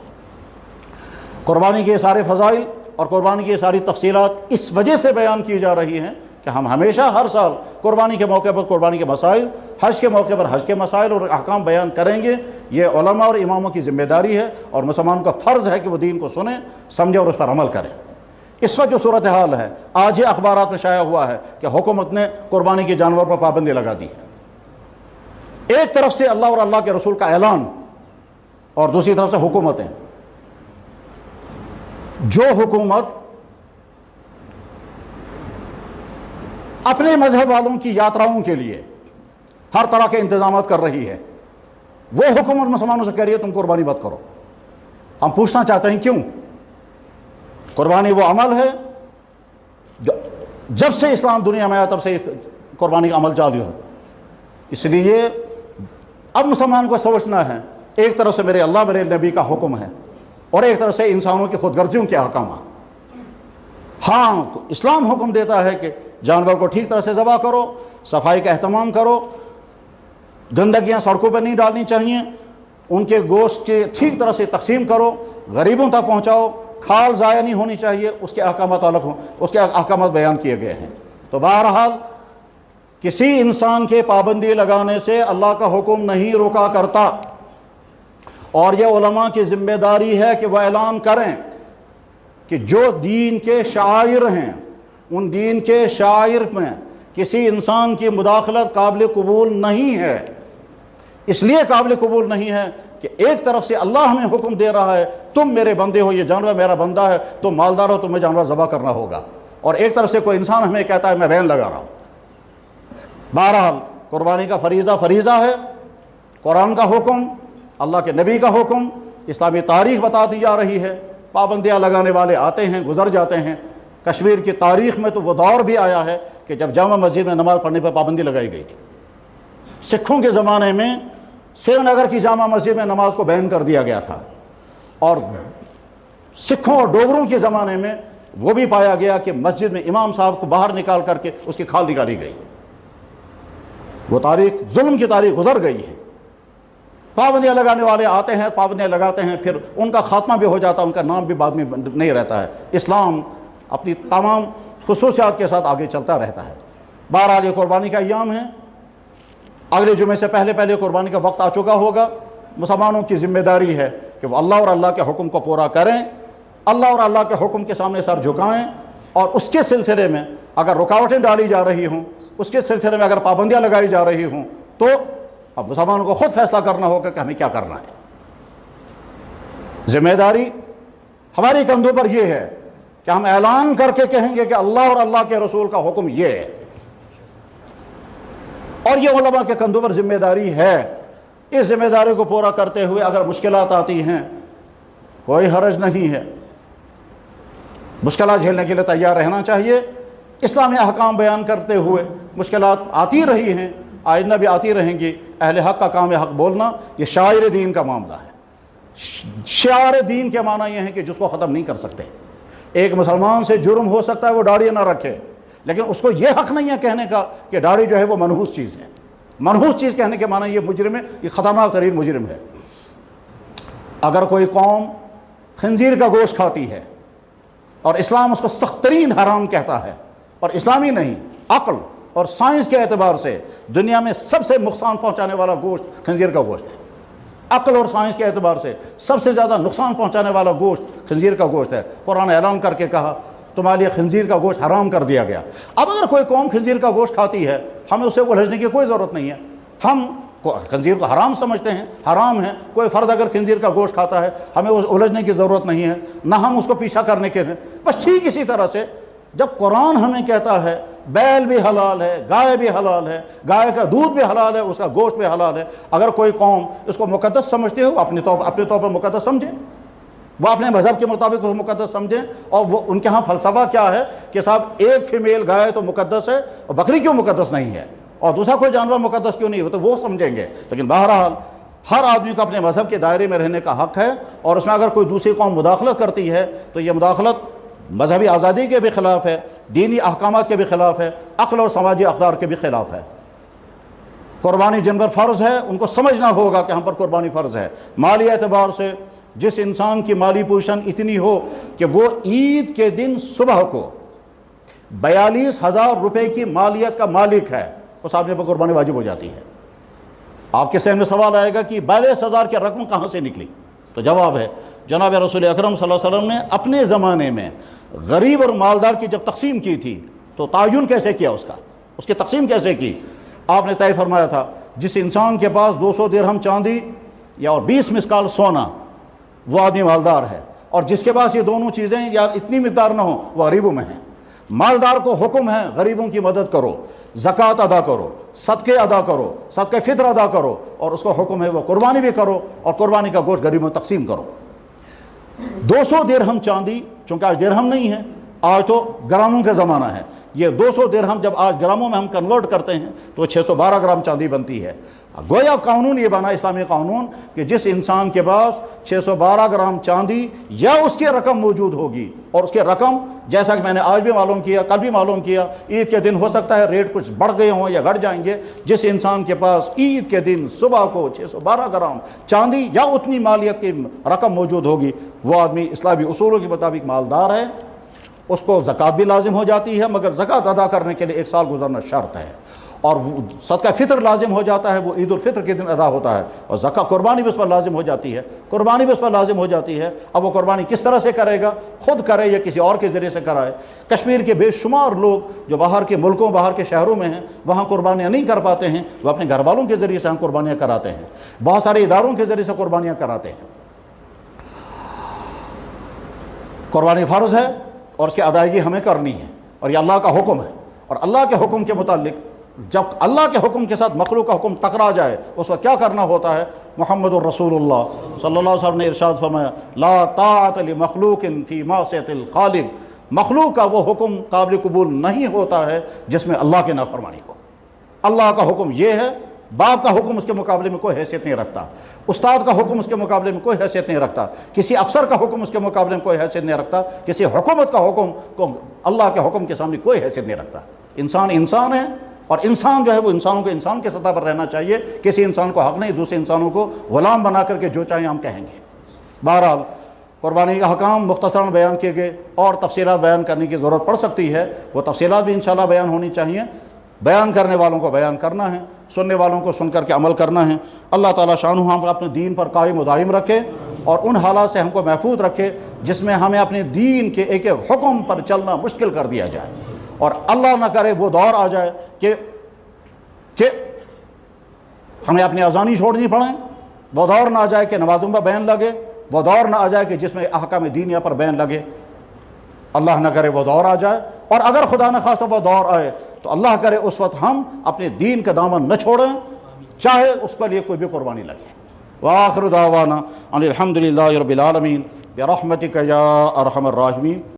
قربانی کے سارے فضائل اور قربانی کی ساری تفصیلات اس وجہ سے بیان کی جا رہی ہیں کہ ہم ہمیشہ ہر سال قربانی کے موقع پر قربانی کے مسائل، حج کے موقع پر حج کے مسائل اور احکام بیان کریں گے۔ یہ علماء اور اماموں کی ذمہ داری ہے، اور مسلمان کا فرض ہے کہ وہ دین کو سنیں، سمجھیں اور اس پر عمل کریں۔ اس وقت جو صورتحال ہے، آج ہی اخبارات میں شائع ہوا ہے کہ حکومت نے قربانی کے جانور پر پابندی لگا دی ہے۔ ایک طرف سے اللہ اور اللہ کے رسول کا اعلان، اور دوسری طرف سے حکومتیں۔ جو حکومت اپنے مذہب والوں کی یاتراؤں کے لیے ہر طرح کے انتظامات کر رہی ہے، وہ حکومت مسلمانوں سے کہہ رہی ہے تم قربانی مت کرو۔ ہم پوچھنا چاہتے ہیں کیوں؟ قربانی وہ عمل ہے جب سے اسلام دنیا میں آیا تب سے قربانی کا عمل جاری ہے۔ اس لیے اب مسلمان کو سوچنا ہے، ایک طرف سے میرے اللہ میرے نبی کا حکم ہے، اور ایک طرف سے انسانوں کی خود غرضیوں کے احکامات۔ ہاں اسلام حکم دیتا ہے کہ جانور کو ٹھیک طرح سے ذبح کرو، صفائی کا اہتمام کرو، گندگیاں سڑکوں پہ نہیں ڈالنی چاہیے، ان کے گوشت کے ٹھیک طرح سے تقسیم کرو، غریبوں تک پہنچاؤ، کھال ضائع نہیں ہونی چاہیے، اس کے احکامات بیان کیے گئے ہیں۔ تو بہرحال کسی انسان کے پابندی لگانے سے اللہ کا حکم نہیں روکا کرتا، اور یہ علماء کی ذمہ داری ہے کہ وہ اعلان کریں کہ جو دین کے شعائر ہیں ان دین کے شاعر میں کسی انسان کی مداخلت قابل قبول نہیں ہے۔ اس لیے قابل قبول نہیں ہے کہ ایک طرف سے اللہ ہمیں حکم دے رہا ہے تم میرے بندے ہو، یہ جانور میرا بندہ ہے، تم مالدار ہو، تمہیں جانور ذبح کرنا ہوگا، اور ایک طرف سے کوئی انسان ہمیں کہتا ہے میں بین لگا رہا ہوں۔ بہرحال قربانی کا فریضہ ہے، قرآن کا حکم، اللہ کے نبی کا حکم، اسلامی تاریخ بتاتی جا رہی ہے۔ پابندیاں لگانے والے آتے ہیں گزر جاتے ہیں۔ کشمیر کی تاریخ میں تو وہ دور بھی آیا ہے کہ جب جامع مسجد میں نماز پڑھنے پر پابندی لگائی گئی تھی۔ سکھوں کے زمانے میں سری نگر کی جامع مسجد میں نماز کو بین کر دیا گیا تھا، اور سکھوں اور ڈوگروں کے زمانے میں وہ بھی پایا گیا کہ مسجد میں امام صاحب کو باہر نکال کر کے اس کی کھال نکالی گئی۔ وہ تاریخ، ظلم کی تاریخ گزر گئی ہے۔ پابندیاں لگانے والے آتے ہیں، پابندیاں لگاتے ہیں، پھر ان کا خاتمہ بھی ہو جاتا ہے، ان کا نام بھی بعد میں نہیں رہتا ہے۔ اسلام اپنی تمام خصوصیات کے ساتھ آگے چلتا رہتا ہے۔ بہرحال یہ قربانی کا ایام ہے، اگلے جمعے سے پہلے قربانی کا وقت آ چکا ہوگا۔ مسلمانوں کی ذمہ داری ہے کہ وہ اللہ اور اللہ کے حکم کو پورا کریں، اللہ اور اللہ کے حکم کے سامنے سر جھکائیں، اور اس کے سلسلے میں اگر رکاوٹیں ڈالی جا رہی ہوں، اس کے سلسلے میں اگر پابندیاں لگائی جا رہی ہوں، تو اب مسلمانوں کو خود فیصلہ کرنا ہوگا کہ ہمیں کیا کرنا ہے۔ ذمہ داری ہماری کندھوں پر یہ ہے کہ ہم اعلان کر کے کہیں گے کہ اللہ اور اللہ کے رسول کا حکم یہ ہے، اور یہ علماء کے کندھوں پر ذمہ داری ہے۔ اس ذمہ داری کو پورا کرتے ہوئے اگر مشکلات آتی ہیں، کوئی حرج نہیں ہے، مشکلات جھیلنے کے لیے تیار رہنا چاہیے۔ اسلامی احکام بیان کرتے ہوئے مشکلات آتی رہی ہیں، آئندہ بھی آتی رہیں گی۔ اہل حق کا کام ہے حق بولنا، یہ شاعر دین کا معاملہ ہے۔ شعار دین کے معنی یہ ہے کہ جس کو ختم نہیں کر سکتے۔ ایک مسلمان سے جرم ہو سکتا ہے وہ داڑھی نہ رکھے، لیکن اس کو یہ حق نہیں ہے کہنے کا کہ داڑھی جو ہے وہ منحوس چیز ہے۔ منحوس چیز کہنے کے معنی یہ مجرم ہے، یہ خطرناک ترین مجرم ہے۔ اگر کوئی قوم خنزیر کا گوشت کھاتی ہے اور اسلام اس کو سخت ترین حرام کہتا ہے، اور اسلامی نہیں، عقل اور سائنس کے اعتبار سے دنیا میں سب سے نقصان پہنچانے والا گوشت خنزیر کا گوشت ہے۔ عقل اور سائنس کے اعتبار سے سب سے زیادہ نقصان پہنچانے والا گوشت خنزیر کا گوشت ہے۔ قرآن اعلان کر کے کہا تمہارے لیے خنزیر کا گوشت حرام کر دیا گیا۔ اب اگر کوئی قوم خنزیر کا گوشت کھاتی ہے، ہمیں اسے الجھنے کی کوئی ضرورت نہیں ہے۔ ہم خنزیر کو حرام سمجھتے ہیں، حرام ہے۔ کوئی فرد اگر خنزیر کا گوشت کھاتا ہے، ہمیں الجھنے کی ضرورت نہیں ہے، نہ ہم اس کو پیچھا کرنے کے ہیں۔ بس ٹھیک اسی طرح سے جب قرآن ہمیں کہتا ہے بیل بھی حلال ہے، گائے بھی حلال ہے، گائے کا دودھ بھی حلال ہے، اس کا گوشت بھی حلال ہے، اگر کوئی قوم اس کو مقدس سمجھتے ہو، اپنے طور پر مقدس سمجھیں، وہ اپنے مذہب کے مطابق اس کو مقدس سمجھیں۔ اور وہ ان کے ہاں فلسفہ کیا ہے کہ صاحب ایک فیمیل گائے تو مقدس ہے اور بکری کیوں مقدس نہیں ہے، اور دوسرا کوئی جانور مقدس کیوں نہیں ہے، تو وہ سمجھیں گے۔ لیکن بہرحال ہر آدمی کو اپنے مذہب کے دائرے میں رہنے کا حق ہے، اور اس میں اگر کوئی دوسری قوم مداخلت کرتی ہے تو یہ مداخلت مذہبی آزادی کے بھی خلاف ہے، دینی احکامات کے بھی خلاف ہے، عقل اور سماجی اقدار کے بھی خلاف ہے۔ قربانی جن پر فرض ہے ان کو سمجھنا ہوگا کہ ہم پر قربانی فرض ہے۔ مالی اعتبار سے جس انسان کی مالی پوزیشن اتنی ہو کہ وہ عید کے دن صبح کو 42,000 روپے کی مالیت کا مالک ہے، اس آدمی پر قربانی واجب ہو جاتی ہے۔ آپ کے ذہن میں سوال آئے گا کہ 42,000 کی رقم کہاں سے نکلی؟ تو جواب ہے جناب رسول اکرم صلی اللہ علیہ وسلم نے اپنے زمانے میں غریب اور مالدار کی جب تقسیم کی تھی تو تعین کیسے کیا، اس کی تقسیم کیسے کی؟ آپ نے طے فرمایا تھا جس انسان کے پاس 200 درہم چاندی یا اور 20 مسکال سونا وہ آدمی مالدار ہے، اور جس کے پاس یہ دونوں چیزیں یا اتنی مقدار نہ ہو وہ غریبوں میں ہیں۔ مالدار کو حکم ہے غریبوں کی مدد کرو، زکوٰۃ ادا کرو، صدقے ادا کرو، صدقہ فطر ادا کرو، اور اس کو حکم ہے وہ قربانی بھی کرو اور قربانی کا گوشت غریبوں میں تقسیم کرو۔ 200 درہم چاندی، چونکہ آج درہم نہیں ہے، آج تو گراموں کا زمانہ ہے، یہ 200 درہم جب آج گراموں میں ہم کنورٹ کرتے ہیں تو 612 گرام چاندی بنتی ہے۔ گویا قانون یہ بنا، اسلامی قانون، کہ جس انسان کے پاس 612 گرام چاندی یا اس کی رقم موجود ہوگی، اور اس کی رقم جیسا کہ میں نے آج بھی معلوم کیا، کل بھی معلوم کیا، عید کے دن ہو سکتا ہے ریٹ کچھ بڑھ گئے ہوں یا گھٹ جائیں گے، جس انسان کے پاس عید کے دن صبح کو 612 گرام چاندی یا اتنی مالیت کی رقم موجود ہوگی، وہ آدمی اسلامی اصولوں کے مطابق مالدار ہے۔ اس کو زکوٰۃ بھی لازم ہو جاتی ہے، مگر زکوٰۃ ادا کرنے کے لیے 1 سال گزرنا شرط ہے۔ اور صدقہ فطر لازم ہو جاتا ہے، وہ عید الفطر کے دن ادا ہوتا ہے، اور زکوٰۃ قربانی بھی اس پر لازم ہو جاتی ہے، قربانی بھی اس پر لازم ہو جاتی ہے۔ اب وہ قربانی کس طرح سے کرے گا، خود کرے یا کسی اور کے ذریعے سے کرائے۔ کشمیر کے بے شمار لوگ جو باہر کے ملکوں، باہر کے شہروں میں ہیں، وہاں قربانیاں نہیں کر پاتے ہیں، وہ اپنے گھر والوں کے ذریعے سے ہم قربانیاں کراتے ہیں، بہت سارے اداروں کے ذریعے سے قربانیاں کراتے ہیں۔ قربانی فرض ہے اور اس کی ادائیگی ہمیں کرنی ہے، اور یہ اللہ کا حکم ہے، اور اللہ کے حکم کے متعلق جب اللہ کے حکم کے ساتھ مخلوق کا حکم ٹکرا جائے اس وقت کیا کرنا ہوتا ہے؟ محمد الرسول اللہ صلی اللہ علیہ وسلم نے ارشاد فرمایا، لا طاعت لمخلوق فی معصیۃ الخالق، مخلوق کا وہ حکم قابل قبول نہیں ہوتا ہے جس میں اللہ کی نافرمانی ہو۔ اللہ کا حکم یہ ہے، باپ کا حکم اس کے مقابلے میں کوئی حیثیت نہیں رکھتا، استاد کا حکم اس کے مقابلے میں کوئی حیثیت نہیں رکھتا، کسی افسر کا حکم اس کے مقابلے میں کوئی حیثیت نہیں رکھتا، کسی حکومت کا حکم کو اللہ کے حکم کے سامنے کوئی حیثیت نہیں رکھتا۔ انسان انسان ہے، اور انسان جو ہے وہ انسانوں کو انسان کے سطح پر رہنا چاہیے، کسی انسان کو حق نہیں دوسرے انسانوں کو غلام بنا کر کے جو چاہیں ہم کہیں گے۔ بہرحال قربانی کا حکام مختصراً بیان کیے گئے، اور تفصیلات بیان کرنے کی ضرورت پڑ سکتی ہے، وہ تفصیلات بھی انشاءاللہ بیان ہونی چاہیے۔ بیان کرنے والوں کو بیان کرنا ہے، سننے والوں کو سن کر کے عمل کرنا ہے۔ اللہ تعالیٰ شانہ ہم اپنے دین پر قائم و دائم رکھے، اور ان حالات سے ہم کو محفوظ رکھے جس میں ہمیں اپنے دین کے ایک ایک حکم پر چلنا مشکل کر دیا جائے، اور اللہ نہ کرے وہ دور آ جائے کہ ہمیں اپنی اذانی چھوڑنی پڑیں، وہ دور نہ آ جائے کہ نمازوں پر بین لگے، وہ دور نہ آ جائے کہ جس میں احکام دینیہ پر بین لگے، اللہ نہ کرے وہ دور آ جائے۔ اور اگر خدا نہ خواستہ وہ دور آئے تو اللہ کرے اس وقت ہم اپنے دین کا دامن نہ چھوڑیں، چاہے اس کے لیے کوئی بھی قربانی لگے۔ وآخر دعوانا ان الحمد للہ رب العالمین برحمتک یا ارحم الراحمین۔